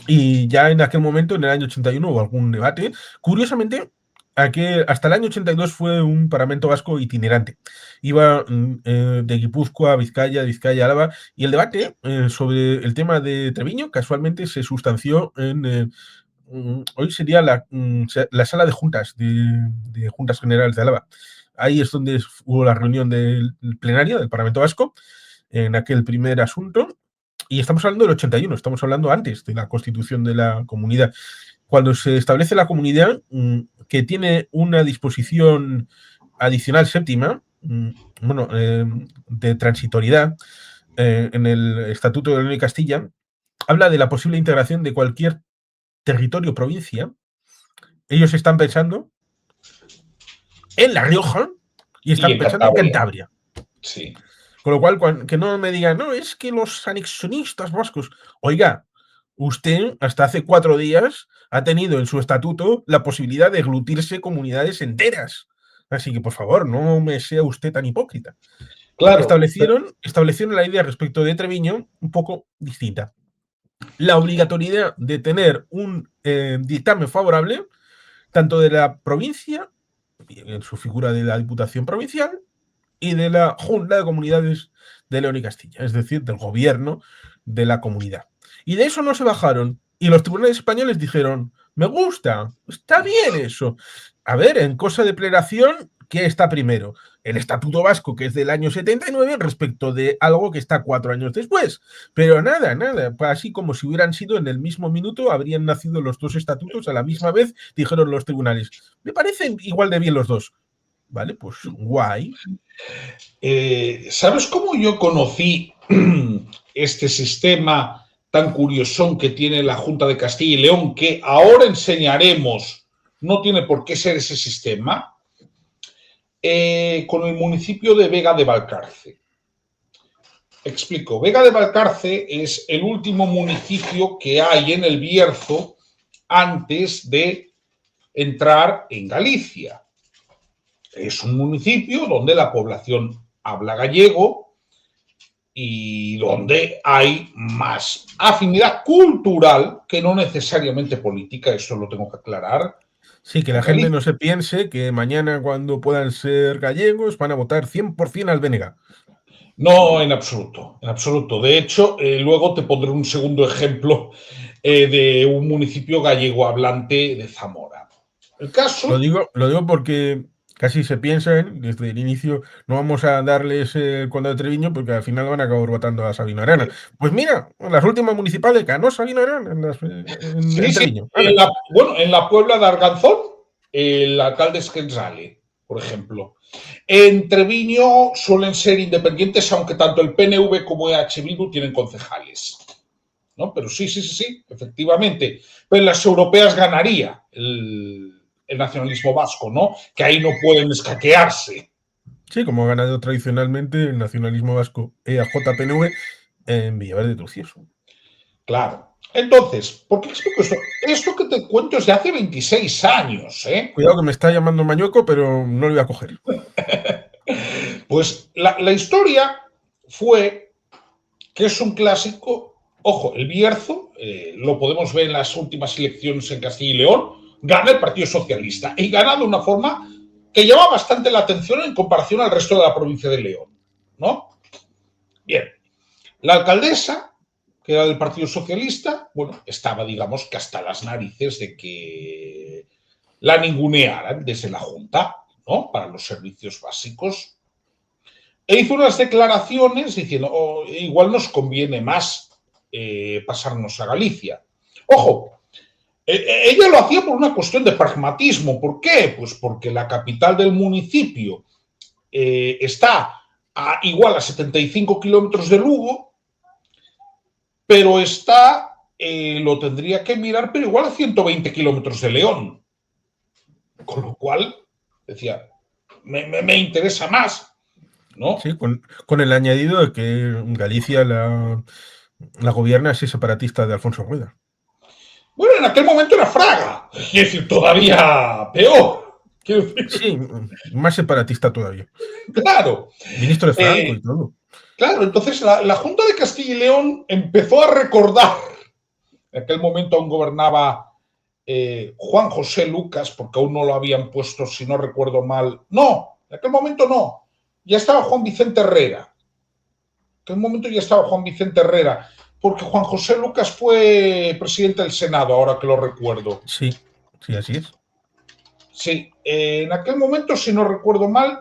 Y ya en aquel momento, en el año 81, hubo algún debate. Curiosamente, hasta el año 82 fue un Parlamento Vasco itinerante. Iba de Guipúzcoa a Vizcaya, de Vizcaya a Álava, y el debate sobre el tema de Treviño casualmente se sustanció en hoy sería la sala de juntas, de juntas generales de Álava. Ahí es donde hubo la reunión del plenario del Parlamento Vasco en aquel primer asunto. Y estamos hablando del 81, estamos hablando antes de la constitución de la comunidad. Cuando se establece la comunidad, que tiene una disposición adicional séptima, bueno, de transitoriedad, en el Estatuto de León y Castilla, habla de la posible integración de cualquier territorio provincia. Ellos están pensando en La Rioja y Y están en pensando en Cantabria. Cantabria. Sí. Con lo cual, que no me digan, no, es que los anexionistas vascos. Oiga, usted hasta hace 4 días ha tenido en su estatuto la posibilidad de aglutirse comunidades enteras. Así que, por favor, no me sea usted tan hipócrita. Claro. Establecieron la idea respecto de Treviño un poco distinta. la obligatoriedad de tener un dictamen favorable tanto de la provincia, en su figura de la Diputación Provincial, y de la Junta de Comunidades de León y Castilla, es decir, del gobierno de la comunidad. Y de eso no se bajaron. Y los tribunales españoles dijeron, me gusta, está bien eso. A ver, en cosa de pleración, ¿qué está primero? El Estatuto Vasco, que es del año 79, respecto de algo que está 4 años después. Pero nada, así como si hubieran sido en el mismo minuto, habrían nacido los dos estatutos a la misma vez, dijeron los tribunales. Me parecen igual de bien los dos. Vale, pues guay. ¿Sabes cómo yo conocí este sistema tan curiosón que tiene la Junta de Castilla y León, que ahora enseñaremos, no tiene por qué ser ese sistema? Con el municipio de Vega de Valcarce. Explico, Vega de Valcarce es el último municipio que hay en el Bierzo antes de entrar en Galicia. Es un municipio donde la población habla gallego y donde hay más afinidad cultural que no necesariamente política, eso lo tengo que aclarar. Sí, que la gente no se piense que mañana cuando puedan ser gallegos van a votar 100% al BNG. No, en absoluto, en absoluto. De hecho, luego te pondré un segundo ejemplo de un municipio gallego hablante de Zamora. El caso... Lo digo porque casi se piensan desde el inicio, no vamos a darles el condado de Treviño porque al final van a acabar votando a Sabino Arana. Pues mira, en las últimas municipales ganó Sabino Arana en Sí. Treviño. En la Puebla de Arganzón, el alcalde es Quensale, por ejemplo. En Treviño suelen ser independientes, aunque tanto el PNV como EH Bildu tienen concejales. ¿No? Pero sí, efectivamente. Pero en las europeas ganaría el nacionalismo vasco, ¿no? Que ahí no pueden escaquearse. Sí, como ha ganado tradicionalmente el nacionalismo vasco EAJ-PNV en Villaverde de Trucíos. Claro. Entonces, ¿por qué explico esto? Esto que te cuento es de hace 26 años, ¿eh? Cuidado que me está llamando Mañueco, pero no lo voy a coger. Pues la historia fue que es un clásico. Ojo, el Bierzo, lo podemos ver en las últimas elecciones en Castilla y León, gana el Partido Socialista y gana de una forma que llama bastante la atención en comparación al resto de la provincia de León, ¿no? Bien, la alcaldesa, que era del Partido Socialista, bueno, estaba, digamos, que hasta las narices de que la ningunearan desde la Junta, ¿no? Para los servicios básicos. E hizo unas declaraciones diciendo, oh, igual nos conviene más pasarnos a Galicia. Ojo, ella lo hacía por una cuestión de pragmatismo. ¿Por qué? Pues porque la capital del municipio está igual a 75 kilómetros de Lugo, pero está, lo tendría que mirar, pero igual a 120 kilómetros de León. Con lo cual, decía, me interesa más, ¿no? Sí, con el añadido de que Galicia la gobierna ese separatista de Alfonso Rueda. Bueno, en aquel momento era Fraga, quiero decir, todavía peor. Sí, más separatista todavía. Claro. Ministro de Franco y todo. Claro, entonces la Junta de Castilla y León empezó a recordar, en aquel momento aún gobernaba Juan José Lucas, porque aún no lo habían puesto, si no recuerdo mal. No, en aquel momento no. Ya estaba Juan Vicente Herrera. En aquel momento ya estaba Juan Vicente Herrera, porque Juan José Lucas fue presidente del Senado, ahora que lo recuerdo. Sí, así es. Sí, en aquel momento, si no recuerdo mal,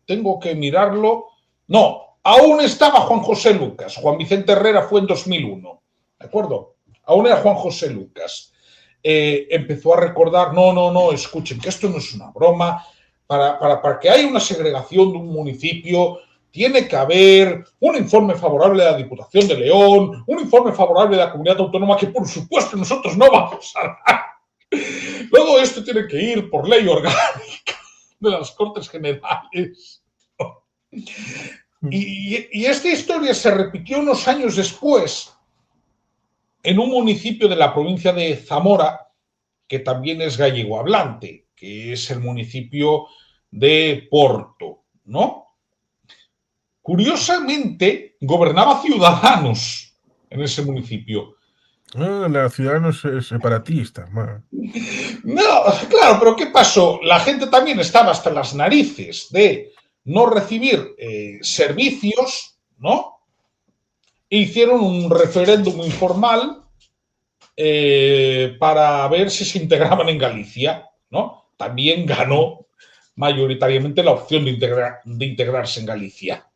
tengo que mirarlo. No, aún estaba Juan José Lucas. Juan Vicente Herrera fue en 2001, ¿de acuerdo? Aún era Juan José Lucas. Empezó a recordar, no, escuchen, que esto no es una broma. Para que haya una segregación de un municipio, tiene que haber un informe favorable de la Diputación de León, un informe favorable de la Comunidad Autónoma, que por supuesto nosotros no vamos a dar. Luego esto tiene que ir por ley orgánica de las Cortes Generales. Y esta historia se repitió unos años después en un municipio de la provincia de Zamora, que también es gallego hablante, que es el municipio de Porto, ¿no? Curiosamente, gobernaba Ciudadanos. en ese municipio. La Ciudadanos separatista. No, claro, pero ¿qué pasó? La gente también estaba hasta las narices de no recibir servicios, ¿no? E hicieron un referéndum informal para ver si se integraban en Galicia, ¿no? También ganó mayoritariamente la opción de integrarse en Galicia.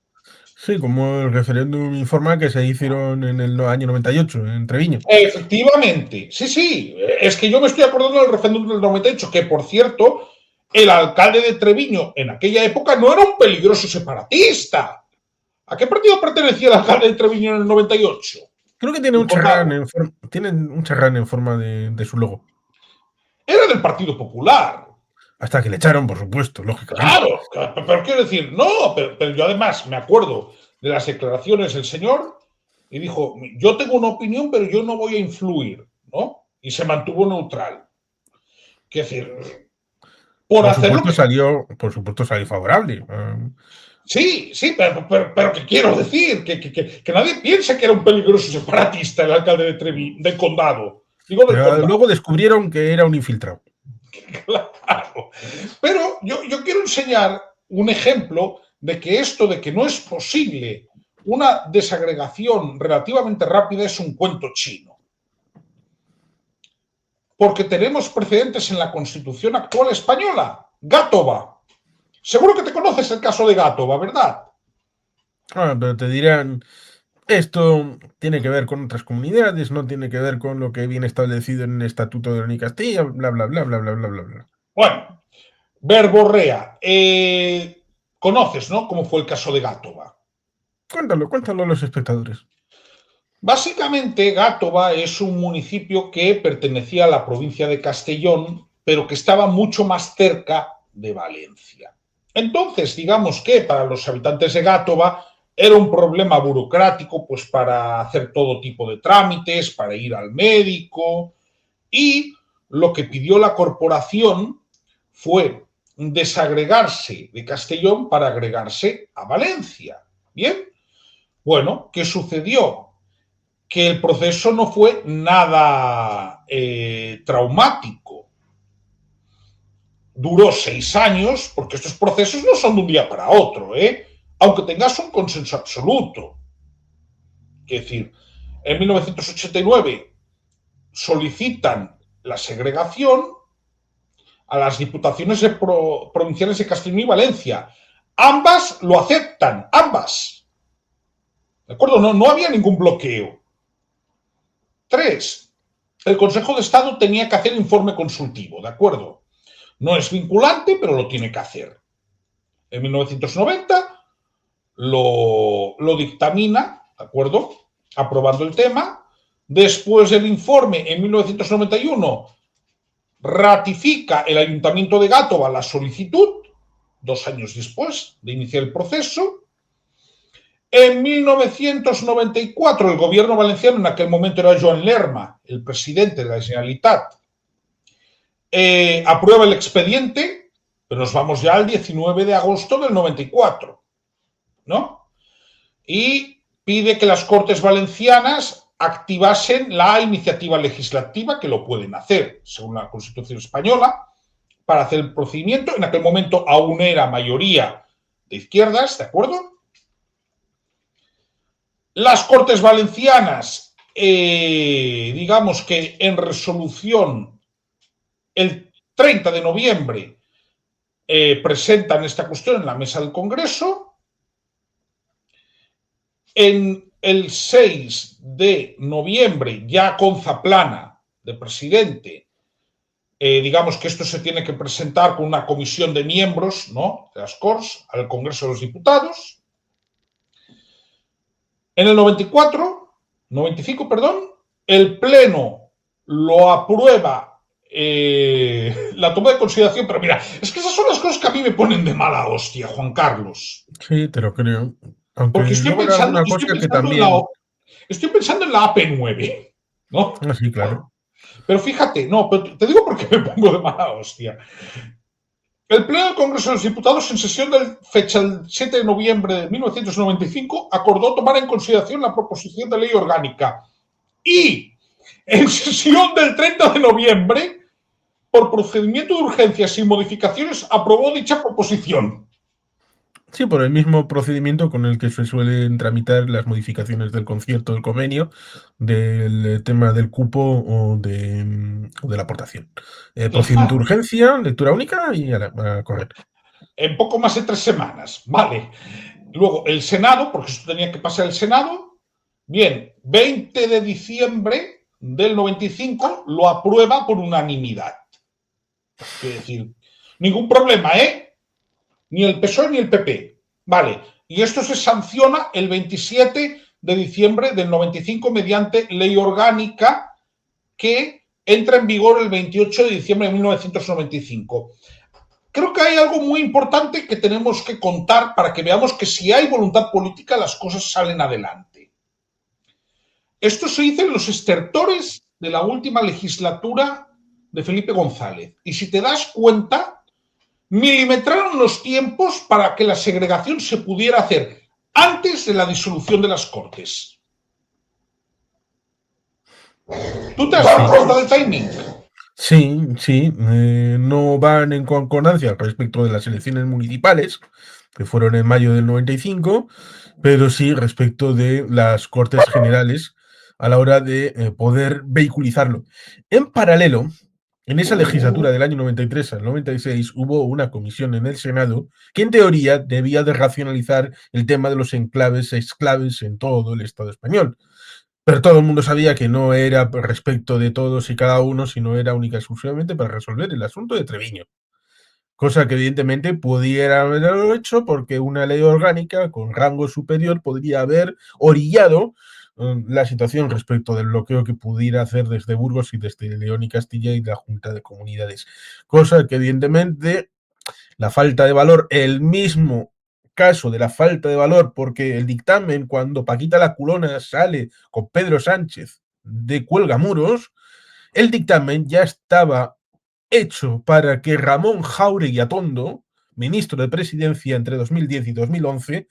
Sí, como el referéndum informal que se hicieron en el año 98 en Treviño. Efectivamente, sí, sí. Es que yo me estoy acordando del referéndum del 98, que por cierto, el alcalde de Treviño en aquella época no era un peligroso separatista. ¿A qué partido pertenecía el alcalde de Treviño en el 98? Creo que tiene El un charrán condado. en forma de su logo. Era del Partido Popular. Hasta que le echaron, por supuesto, lógicamente. Claro, pero quiero decir, no, pero yo además me acuerdo de las declaraciones del señor y dijo, yo tengo una opinión, pero yo no voy a influir, ¿no? Y se mantuvo neutral. Quiero decir, por hacer lo que... Por supuesto salió favorable. Sí, sí, pero ¿qué quiero decir? Que nadie piense que era un peligroso separatista el alcalde del condado. Digo del Pero condado. luego descubrieron que era un infiltrado. Claro. Pero yo quiero enseñar un ejemplo de que esto de que no es posible una desagregación relativamente rápida es un cuento chino. Porque tenemos precedentes en la Constitución actual española. Gátova. Seguro que te conoces el caso de Gátova, ¿verdad? Pero te dirán, esto tiene que ver con otras comunidades, no tiene que ver con lo que viene establecido en el Estatuto de León y Castilla, bla, bla, bla, bla, bla, bla, bla, bla. Bueno, verborrea. Conoces, ¿no? Cómo fue el caso de Gátova. Cuéntalo a los espectadores. Básicamente, Gátova es un municipio que pertenecía a la provincia de Castellón, pero que estaba mucho más cerca de Valencia. Entonces, digamos que para los habitantes de Gátova era un problema burocrático, pues para hacer todo tipo de trámites, para ir al médico, y lo que pidió la corporación fue desagregarse de Castellón para agregarse a Valencia. Bien, bueno, ¿qué sucedió? Que el proceso no fue nada traumático. Duró 6 años, porque estos procesos no son de un día para otro, aunque tengas un consenso absoluto. Es decir, en 1989 solicitan la segregación a las diputaciones provinciales de Castellón y Valencia. Ambas lo aceptan, ambas. ¿De acuerdo? No había ningún bloqueo. 3. El Consejo de Estado tenía que hacer informe consultivo, ¿de acuerdo? No es vinculante, pero lo tiene que hacer. En 1990 lo dictamina, ¿de acuerdo? Aprobando el tema. Después del informe, en 1991, ratifica el Ayuntamiento de Gátova la solicitud, 2 años después de iniciar el proceso. En 1994, el gobierno valenciano, en aquel momento era Joan Lerma, el presidente de la Generalitat, aprueba el expediente, pero nos vamos ya al 19 de agosto del 94, ¿no? Y pide que las Cortes Valencianas activasen la iniciativa legislativa, que lo pueden hacer, según la Constitución española, para hacer el procedimiento. En aquel momento aún era mayoría de izquierdas, ¿de acuerdo? Las Cortes Valencianas, digamos que en resolución el 30 de noviembre presentan esta cuestión en la mesa del Congreso. En el 6 de noviembre, ya con Zaplana de presidente, digamos que esto se tiene que presentar con una comisión de miembros, ¿no?, de las Corts al Congreso de los Diputados. En el 95, el Pleno lo aprueba, la toma de consideración, pero mira, es que esas son las cosas que a mí me ponen de mala hostia, Juan Carlos. Sí, te lo creo. Aunque Porque luego era alguna cosa que también. Estoy pensando en la AP9, ¿no? Sí, claro. Pero fíjate, no, pero te digo porque me pongo de mala hostia. El Pleno del Congreso de los Diputados, en sesión de fecha del 7 de noviembre de 1995, acordó tomar en consideración la proposición de ley orgánica y, en sesión del 30 de noviembre, por procedimiento de urgencia sin modificaciones, aprobó dicha proposición. Sí, por el mismo procedimiento con el que se suelen tramitar las modificaciones del concierto, del convenio, del tema del cupo o de la aportación. Procedimiento de urgencia, lectura única y a correr. En poco más de 3 semanas. Vale. Luego, el Senado, porque esto tenía que pasar el Senado, bien, 20 de diciembre del 95 lo aprueba por unanimidad. Quiero decir, ningún problema, ¿eh? Ni el PSOE ni el PP. Vale. Y esto se sanciona el 27 de diciembre del 95 mediante ley orgánica que entra en vigor el 28 de diciembre de 1995. Creo que hay algo muy importante que tenemos que contar para que veamos que si hay voluntad política las cosas salen adelante. Esto se hizo en los estertores de la última legislatura de Felipe González. Y si te das cuenta, milimetraron los tiempos para que la segregación se pudiera hacer antes de la disolución de las Cortes. ¿Tú te has dado cuenta del timing? Sí, sí, no van en concordancia respecto de las elecciones municipales, que fueron en mayo del 95, pero sí respecto de las Cortes Generales a la hora de poder vehiculizarlo. En paralelo, en esa legislatura del año 93 al 96 hubo una comisión en el Senado que en teoría debía de racionalizar el tema de los enclaves, exclaves en todo el Estado español. Pero todo el mundo sabía que no era respecto de todos y cada uno, sino era única y exclusivamente para resolver el asunto de Treviño. Cosa que evidentemente pudiera haberlo hecho porque una ley orgánica con rango superior podría haber orillado la situación respecto del bloqueo que pudiera hacer desde Burgos y desde León y Castilla y la Junta de Comunidades. Cosa que evidentemente la falta de valor, el mismo caso de la falta de valor, porque el dictamen, cuando Paquita la Culona sale con Pedro Sánchez de Cuelgamuros, el dictamen ya estaba hecho para que Ramón Jáuregui Atondo, ministro de Presidencia entre 2010 y 2011,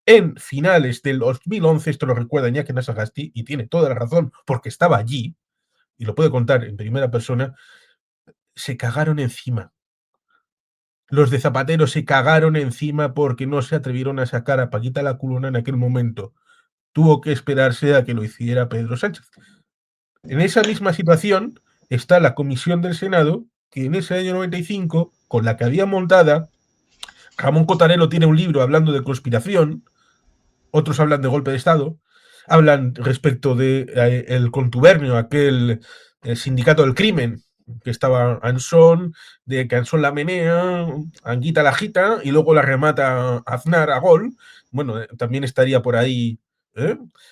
en finales del 2011, esto lo recuerda Iñaki Nasagasti, y tiene toda la razón, porque estaba allí, y lo puede contar en primera persona, se cagaron encima. Los de Zapatero se cagaron encima porque no se atrevieron a sacar a Paquita la Culona en aquel momento. Tuvo que esperarse a que lo hiciera Pedro Sánchez. En esa misma situación está la comisión del Senado, que en ese año 95, con la que había montada, Ramón Cotarelo tiene un libro hablando de conspiración, otros hablan de golpe de Estado, hablan respecto de el contubernio, aquel sindicato del crimen, que estaba Ansón, de que Ansón la menea, Anguita la agita y luego la remata Aznar a gol. Bueno, también estaría por ahí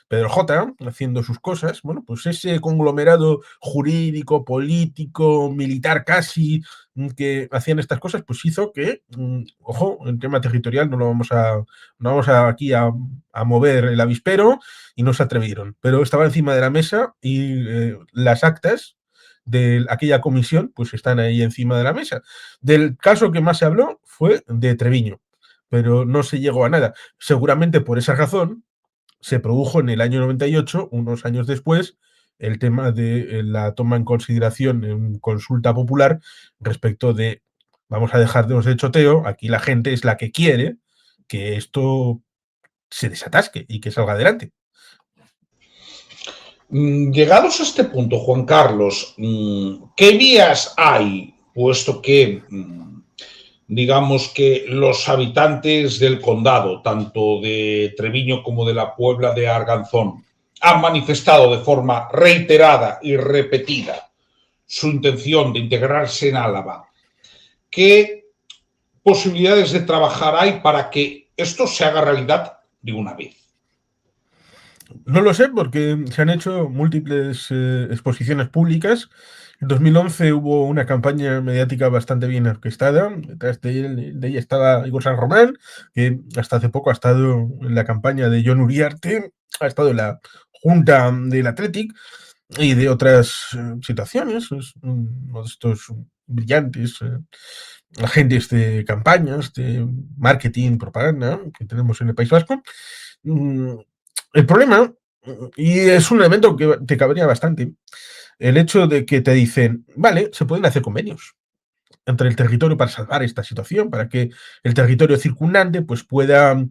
Pedro J haciendo sus cosas. Bueno, pues ese conglomerado jurídico, político, militar casi, que hacían estas cosas, pues hizo que, ojo, en tema territorial no vamos aquí a mover el avispero y no se atrevieron. Pero estaba encima de la mesa y las actas de aquella comisión pues están ahí encima de la mesa. Del caso que más se habló fue de Treviño, pero no se llegó a nada. Seguramente por esa razón se produjo en el año 98, unos años después, el tema de la toma en consideración en consulta popular respecto de vamos a dejarnos de choteo, aquí la gente es la que quiere que esto se desatasque y que salga adelante. Llegados a este punto, Juan Carlos, ¿qué vías hay, puesto que digamos que los habitantes del condado, tanto de Treviño como de la Puebla de Arganzón, han manifestado de forma reiterada y repetida su intención de integrarse en Álava? ¿Qué posibilidades de trabajar hay para que esto se haga realidad de una vez? No lo sé porque se han hecho múltiples exposiciones públicas. En 2011 hubo una campaña mediática bastante bien orquestada. Detrás de ella estaba Igor San Román, que hasta hace poco ha estado en la campaña de Jon Uriarte, ha estado en la junta del Athletic y de otras situaciones. Es uno de estos brillantes agentes de campañas, de marketing, propaganda que tenemos en el País Vasco. El problema, y es un elemento que te cabría bastante, el hecho de que te dicen, vale, se pueden hacer convenios entre el territorio para salvar esta situación, para que el territorio circundante pues, pueda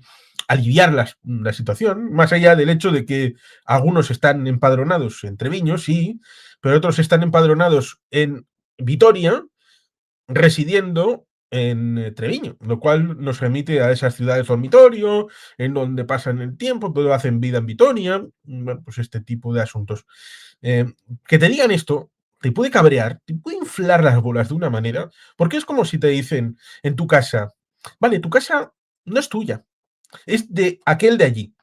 aliviar la situación, más allá del hecho de que algunos están empadronados en Treviño, sí, pero otros están empadronados en Vitoria, residiendo en Treviño, lo cual nos remite a esas ciudades dormitorio, en donde pasan el tiempo, pero hacen vida en Vitoria, bueno, pues este tipo de asuntos. Eh, que te digan esto te puede cabrear, te puede inflar las bolas de una manera, porque es como si te dicen en tu casa, vale, tu casa no es tuya, es de aquel de allí.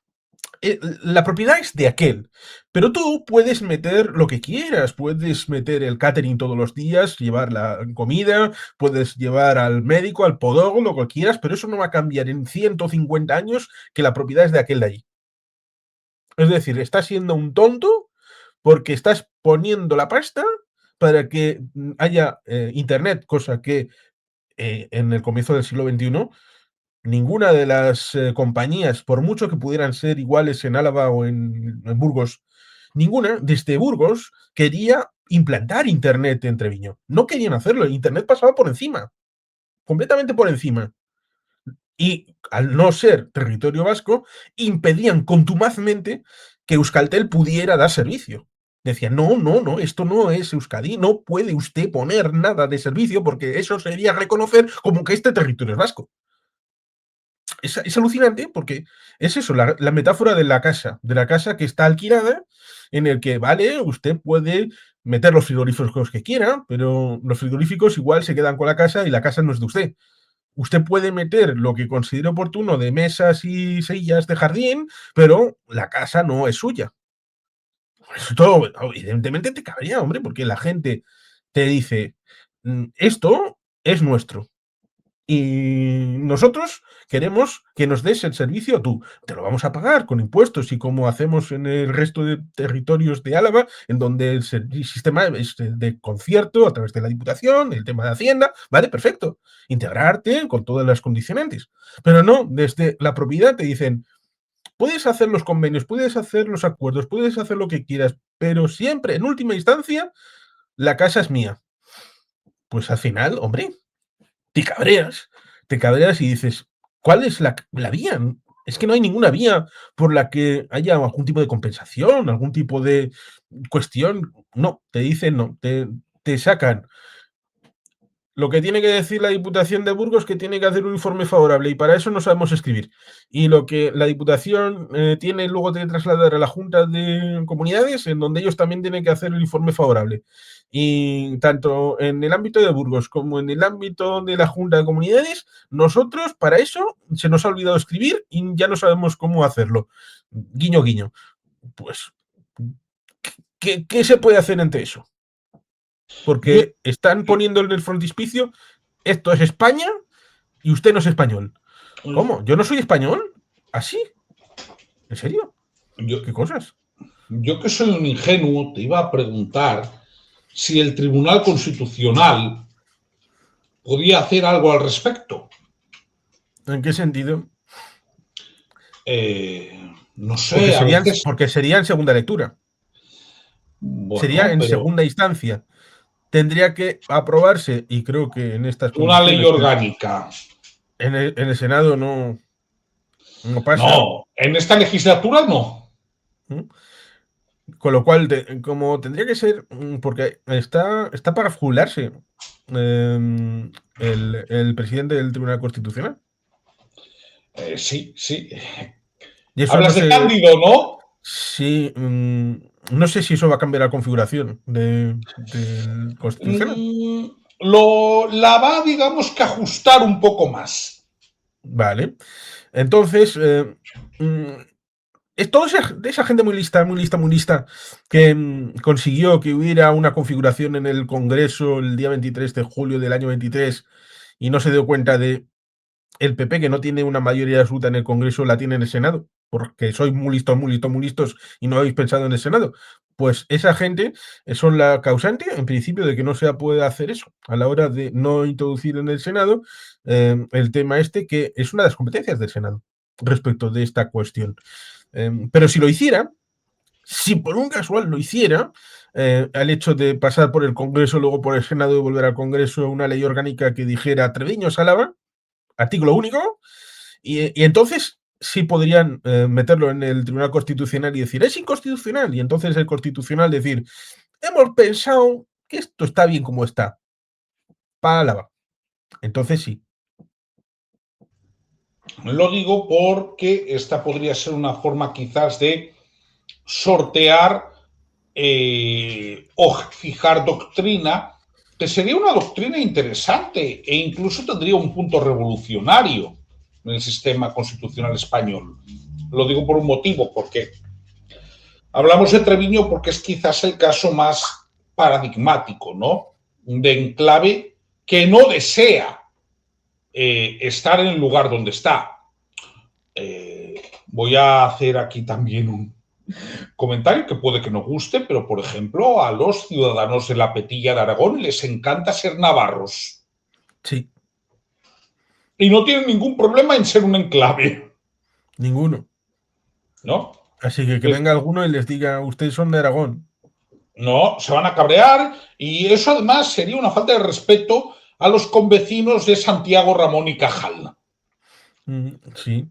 La propiedad es de aquel, pero tú puedes meter lo que quieras, puedes meter el catering todos los días, llevar la comida, puedes llevar al médico, al podólogo, lo que quieras, pero eso no va a cambiar en 150 años que la propiedad es de aquel de allí. Es decir, estás siendo un tonto porque estás poniendo la pasta para que haya internet, cosa que en el comienzo del siglo XXI ninguna de las compañías, por mucho que pudieran ser iguales en Álava o en Burgos, ninguna, desde Burgos, quería implantar Internet en Treviño. No querían hacerlo, Internet pasaba por encima, completamente por encima. Y al no ser territorio vasco, impedían contumazmente que Euskaltel pudiera dar servicio. Decían, no, no, no, esto no es Euskadi, no puede usted poner nada de servicio porque eso sería reconocer como que este territorio es vasco. Es alucinante porque es eso, la metáfora de la casa que está alquilada, en el que, vale, usted puede meter los frigoríficos que quiera, pero los frigoríficos igual se quedan con la casa y la casa no es de usted. Usted puede meter lo que considere oportuno de mesas y sillas de jardín, pero la casa no es suya. Esto, evidentemente, te cabría, hombre, porque la gente te dice, esto es nuestro. Y nosotros queremos que nos des el servicio tú. Te lo vamos a pagar con impuestos y como hacemos en el resto de territorios de Álava, en donde el sistema es de concierto a través de la Diputación, el tema de Hacienda, vale, perfecto. Integrarte con todas las condicionantes. Pero no, desde la propiedad te dicen, puedes hacer los convenios, puedes hacer los acuerdos, puedes hacer lo que quieras, pero siempre, en última instancia, la casa es mía. Pues al final, hombre, te cabreas y dices, ¿cuál es la vía? Es que no hay ninguna vía por la que haya algún tipo de compensación, algún tipo de cuestión. No, te dicen no, te sacan lo que tiene que decir la Diputación de Burgos, que tiene que hacer un informe favorable, y para eso no sabemos escribir. Y lo que la Diputación tiene luego que trasladar a la Junta de Comunidades, en donde ellos también tienen que hacer el informe favorable. Y tanto en el ámbito de Burgos como en el ámbito de la Junta de Comunidades, nosotros para eso se nos ha olvidado escribir y ya no sabemos cómo hacerlo. Guiño, guiño. Pues, ¿qué se puede hacer ante eso? Yo, Porque están poniendo en el frontispicio, esto es España y usted no es español. ¿Cómo? ¿Yo no soy español? ¿Así? ¿En serio? yo, ¿Qué cosas? yo que soy un ingenuo, te iba a preguntar si el Tribunal Constitucional podía hacer algo al respecto. ¿En qué sentido? No sé, a veces, Porque sería en segunda lectura. Sería bueno, en pero segunda instancia. Tendría que aprobarse, y creo que en estas una ley condiciones, orgánica. en el Senado no pasa. No, en esta legislatura no. ¿Mm? Con lo cual, como tendría que ser, porque está para jubilarse el presidente del Tribunal Constitucional. Sí, sí. Y eso no Hablas de sé Cándido, ¿no? si, no sé si eso va a cambiar la configuración del Constitucional. La va, digamos, que ajustar un poco más. Vale. Entonces, mm, es toda esa gente muy lista, muy lista, muy lista, que consiguió que hubiera una configuración en el Congreso el día 23 de julio del año 23 y no se dio cuenta de el PP, que no tiene una mayoría absoluta en el Congreso, la tiene en el Senado, porque sois muy listos, muy listos, muy listos y no habéis pensado en el Senado. pues esa gente son la causante, en principio, de que no se pueda hacer eso a la hora de no introducir en el Senado el tema este, que es una de las competencias del Senado respecto de esta cuestión. Pero si lo hiciera, si por un casual lo hiciera, al hecho de pasar por el Congreso, luego por el Senado y volver al Congreso, una ley orgánica que dijera Treviño Álava, artículo único, y entonces sí podrían meterlo en el Tribunal Constitucional y decir, es inconstitucional, y entonces el Constitucional decir, hemos pensado que esto está bien como está, para Álava. Entonces sí. Lo digo porque esta podría ser una forma quizás de sortear o fijar doctrina, que sería una doctrina interesante e incluso tendría un punto revolucionario en el sistema constitucional español. Lo digo por un motivo, porque hablamos de Treviño porque es quizás el caso más paradigmático, ¿no? De enclave que no desea estar en el lugar donde está. Voy a hacer aquí también un comentario que puede que no guste, pero por ejemplo, a los ciudadanos de la Petilla de Aragón les encanta ser navarros. Sí. Y no tienen ningún problema en ser un enclave. Ninguno. ¿No? Así que venga alguno y les diga, ustedes son de Aragón. No, se van a cabrear y eso además sería una falta de respeto a los convecinos de Santiago, Ramón y Cajal. Sí.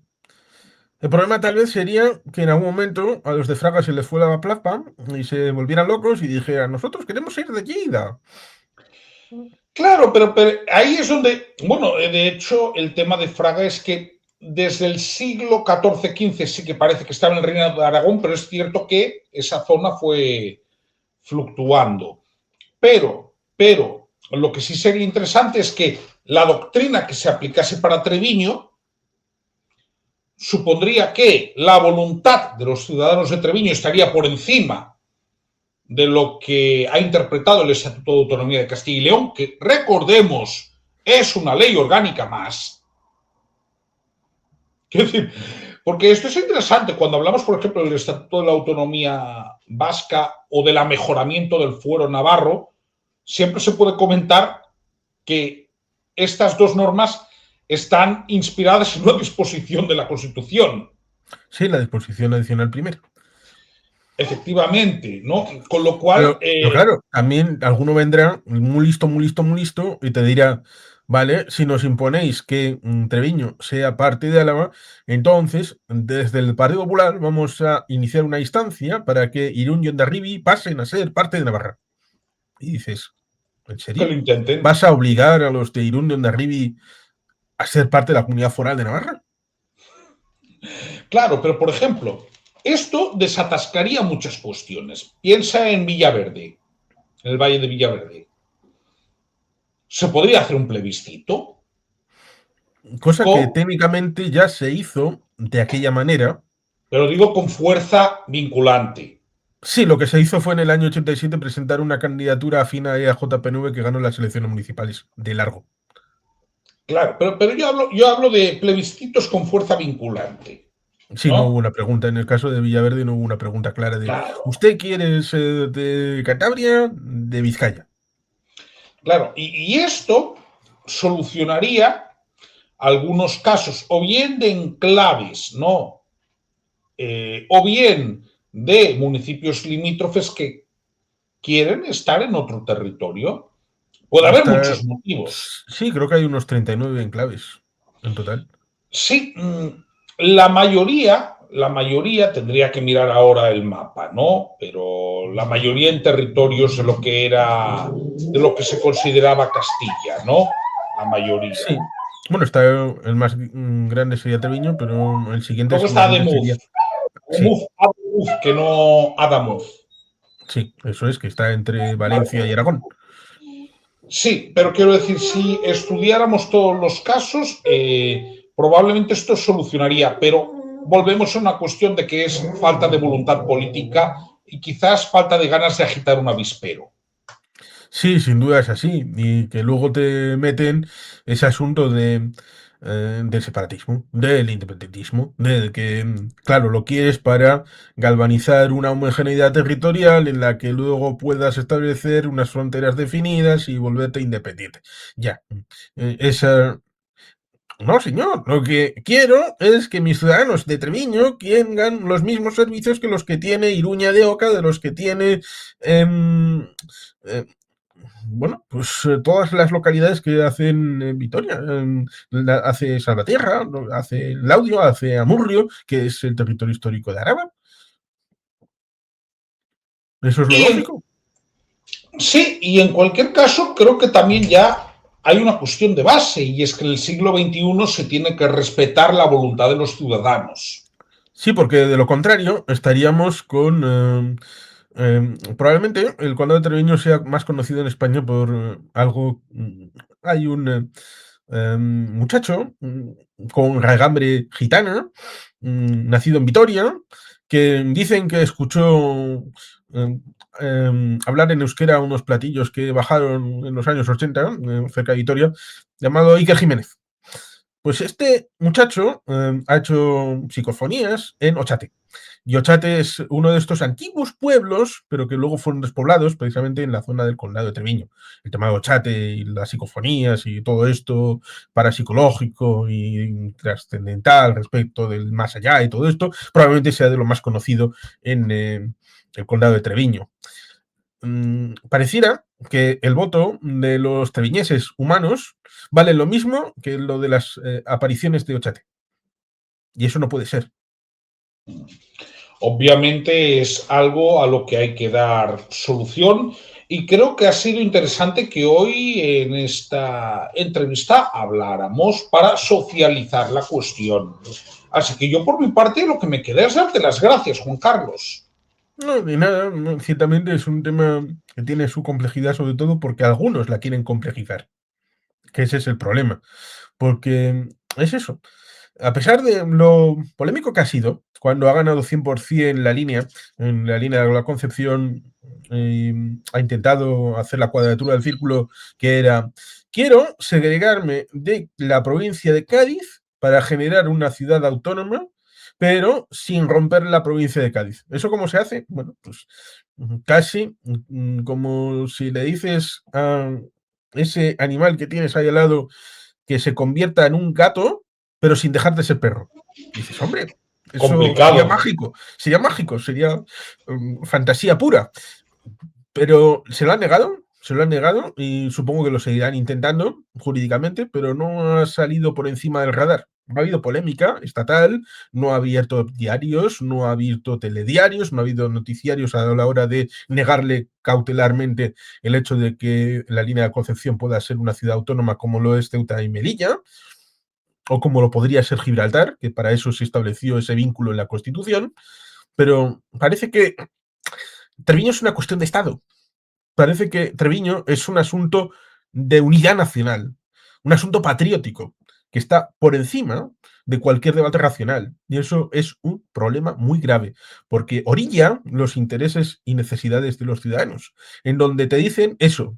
El problema tal vez sería que en algún momento a los de Fraga se les fue la plapa y se volvieran locos y dijeran, nosotros queremos ir de Lleida. Claro, pero ahí es donde, bueno, de hecho, el tema de Fraga es que desde el siglo XIV-XV sí que parece que estaba en el Reino de Aragón, pero es cierto que esa zona fue fluctuando. Pero, lo que sí sería interesante es que la doctrina que se aplicase para Treviño supondría que la voluntad de los ciudadanos de Treviño estaría por encima de lo que ha interpretado el Estatuto de Autonomía de Castilla y León, que recordemos es una ley orgánica más. Quiero decir, porque esto es interesante cuando hablamos, por ejemplo, del Estatuto de la Autonomía Vasca o del amejoramiento del fuero navarro, siempre se puede comentar que estas dos normas están inspiradas en una disposición de la Constitución. Sí, la disposición adicional primera. Efectivamente, ¿no? Con lo cual. Pero claro, también alguno vendrá muy listo, y te dirá, vale, si nos imponéis que Treviño sea parte de Álava, entonces, desde el Partido Popular vamos a iniciar una instancia para que Irún y Hondarribia pasen a ser parte de Navarra. Y dices, ¿en Que serio? lo intenten. ¿Vas a obligar a los de Irún y Hondarribia a ser parte de la comunidad foral de Navarra? Claro, pero por ejemplo, esto desatascaría muchas cuestiones. Piensa en Villaverde, en el Valle de Villaverde. ¿Se podría hacer un plebiscito? Cosa que Con, técnicamente ya se hizo de aquella manera. pero digo con fuerza vinculante. Sí, lo que se hizo fue en el año 87 presentar una candidatura afín a JPNV que ganó las elecciones municipales, de largo. Claro, pero yo hablo de plebiscitos con fuerza vinculante. Sí, no hubo ¿No? una pregunta. En el caso de Villaverde no hubo una pregunta clara de Claro, ¿usted quiere ser de Cantabria, de Vizcaya? claro. Y esto solucionaría algunos casos, o bien de enclaves, ¿no? O bien de municipios limítrofes que quieren estar en otro territorio. Puede haber Hasta, muchos motivos. sí, creo que hay unos 39 enclaves en total. Sí, la mayoría tendría que mirar ahora el mapa, ¿no? Pero la mayoría en territorios de lo que era, de lo que se consideraba Castilla, ¿no? La mayoría. Sí. Bueno, está el más grande sería Treviño, pero el siguiente Luego está seguramente sería. Ademuz, Sí, Ademuz, que no Adamuz. sí, eso es, que está entre Valencia y Aragón. Sí, pero quiero decir, si estudiáramos todos los casos, probablemente esto solucionaría, pero volvemos a una cuestión de que es falta de voluntad política y quizás falta de ganas de agitar un avispero. Sí, sin duda es así. Y que luego te meten ese asunto de del separatismo, del independentismo, de que, claro, lo quieres para galvanizar una homogeneidad territorial en la que luego puedas establecer unas fronteras definidas y volverte independiente. Ya, esa... No, señor, lo que quiero es que mis ciudadanos de Treviño tengan los mismos servicios que los que tiene Iruña de Oca, de los que tiene eh, bueno, pues todas las localidades que hacen Vitoria, hace Salvatierra, hace Laudio, hace Amurrio, que es el territorio histórico de Araba. Eso es lo Y lógico. sí, y en cualquier caso creo que también ya hay una cuestión de base, y es que en el siglo XXI se tiene que respetar la voluntad de los ciudadanos. Sí, porque de lo contrario estaríamos con... probablemente el condado de Treviño sea más conocido en España por algo... hay un muchacho con raigambre gitana, nacido en Vitoria, que dicen que escuchó hablar en euskera unos platillos que bajaron en los años 80, cerca de Vitoria, llamado Iker Jiménez. Pues este muchacho ha hecho psicofonías en Ochate. Y Ochate es uno de estos antiguos pueblos, pero que luego fueron despoblados precisamente en la zona del condado de Treviño. El tema de Ochate y las psicofonías y todo esto parapsicológico y trascendental respecto del más allá y todo esto, probablemente sea de lo más conocido en el condado de Treviño. Pareciera que el voto de los treviñeses humanos vale lo mismo que lo de las apariciones de Ochate. Y eso no puede ser. Obviamente es algo a lo que hay que dar solución, y creo que ha sido interesante que hoy en esta entrevista habláramos para socializar la cuestión. Así que yo por mi parte lo que me queda es darte las gracias, Juan Carlos. No, ni nada, no, ciertamente es un tema que tiene su complejidad, sobre todo porque algunos la quieren complejizar, que ese es el problema. Porque es eso. A pesar de lo polémico que ha sido, cuando ha ganado 100% la línea, en la línea de la Concepción, ha intentado hacer la cuadratura del círculo, que era, quiero segregarme de la provincia de Cádiz para generar una ciudad autónoma, pero sin romper la provincia de Cádiz. ¿Eso cómo se hace? Bueno, pues casi como si le dices a ese animal que tienes ahí al lado que se convierta en un gato, pero sin dejar de ser perro. Dices, hombre, eso Complicado. sería fantasía pura. Pero se lo han negado y supongo que lo seguirán intentando jurídicamente, pero no ha salido por encima del radar. Ha habido polémica estatal, no ha abierto diarios, no ha abierto telediarios, no ha habido noticiarios a la hora de negarle cautelarmente el hecho de que la línea de Concepción pueda ser una ciudad autónoma como lo es Ceuta y Melilla, o como lo podría ser Gibraltar, que para eso se estableció ese vínculo en la Constitución, pero parece que Treviño es una cuestión de Estado. Parece que Treviño es un asunto de unidad nacional, un asunto patriótico, que está por encima de cualquier debate racional. Y eso es un problema muy grave, porque orilla los intereses y necesidades de los ciudadanos, en donde te dicen eso,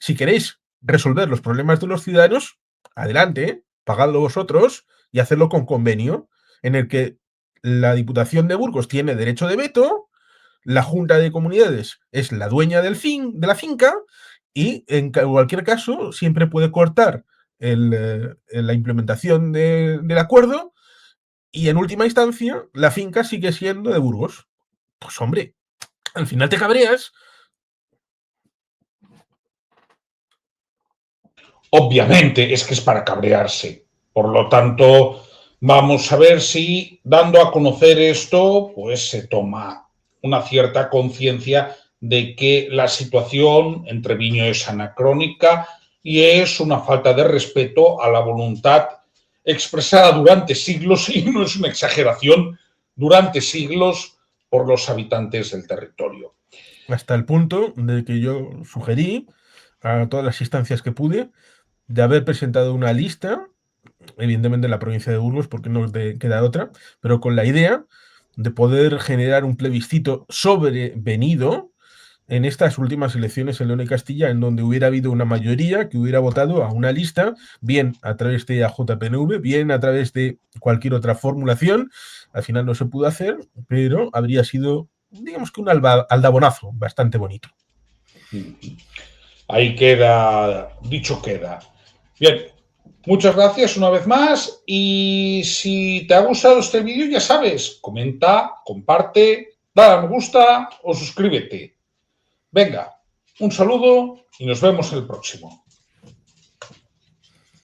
si queréis resolver los problemas de los ciudadanos, adelante, pagadlo vosotros y hacedlo con convenio, en el que la Diputación de Burgos tiene derecho de veto, la Junta de Comunidades es la dueña de la finca y en cualquier caso siempre puede cortar la implementación del acuerdo y en última instancia la finca sigue siendo de Burgos. Pues hombre, al final te cabreas. Obviamente es que es para cabrearse. Por lo tanto, vamos a ver si dando a conocer esto, pues se toma una cierta conciencia de que la situación en Treviño es anacrónica y es una falta de respeto a la voluntad expresada durante siglos, y no es una exageración, durante siglos por los habitantes del territorio. Hasta el punto de que yo sugerí a todas las instancias que pude de haber presentado una lista, evidentemente en la provincia de Burgos, porque no queda otra, pero con la idea de poder generar un plebiscito sobrevenido en estas últimas elecciones en León y Castilla, en donde hubiera habido una mayoría que hubiera votado a una lista, bien a través de AJPNV, bien a través de cualquier otra formulación. Al final no se pudo hacer, pero habría sido, digamos que un aldabonazo bastante bonito. Ahí queda, dicho queda. Bien, muchas gracias una vez más y si te ha gustado este vídeo, ya sabes, comenta, comparte, dale a me gusta o suscríbete. Venga, un saludo y nos vemos en el próximo.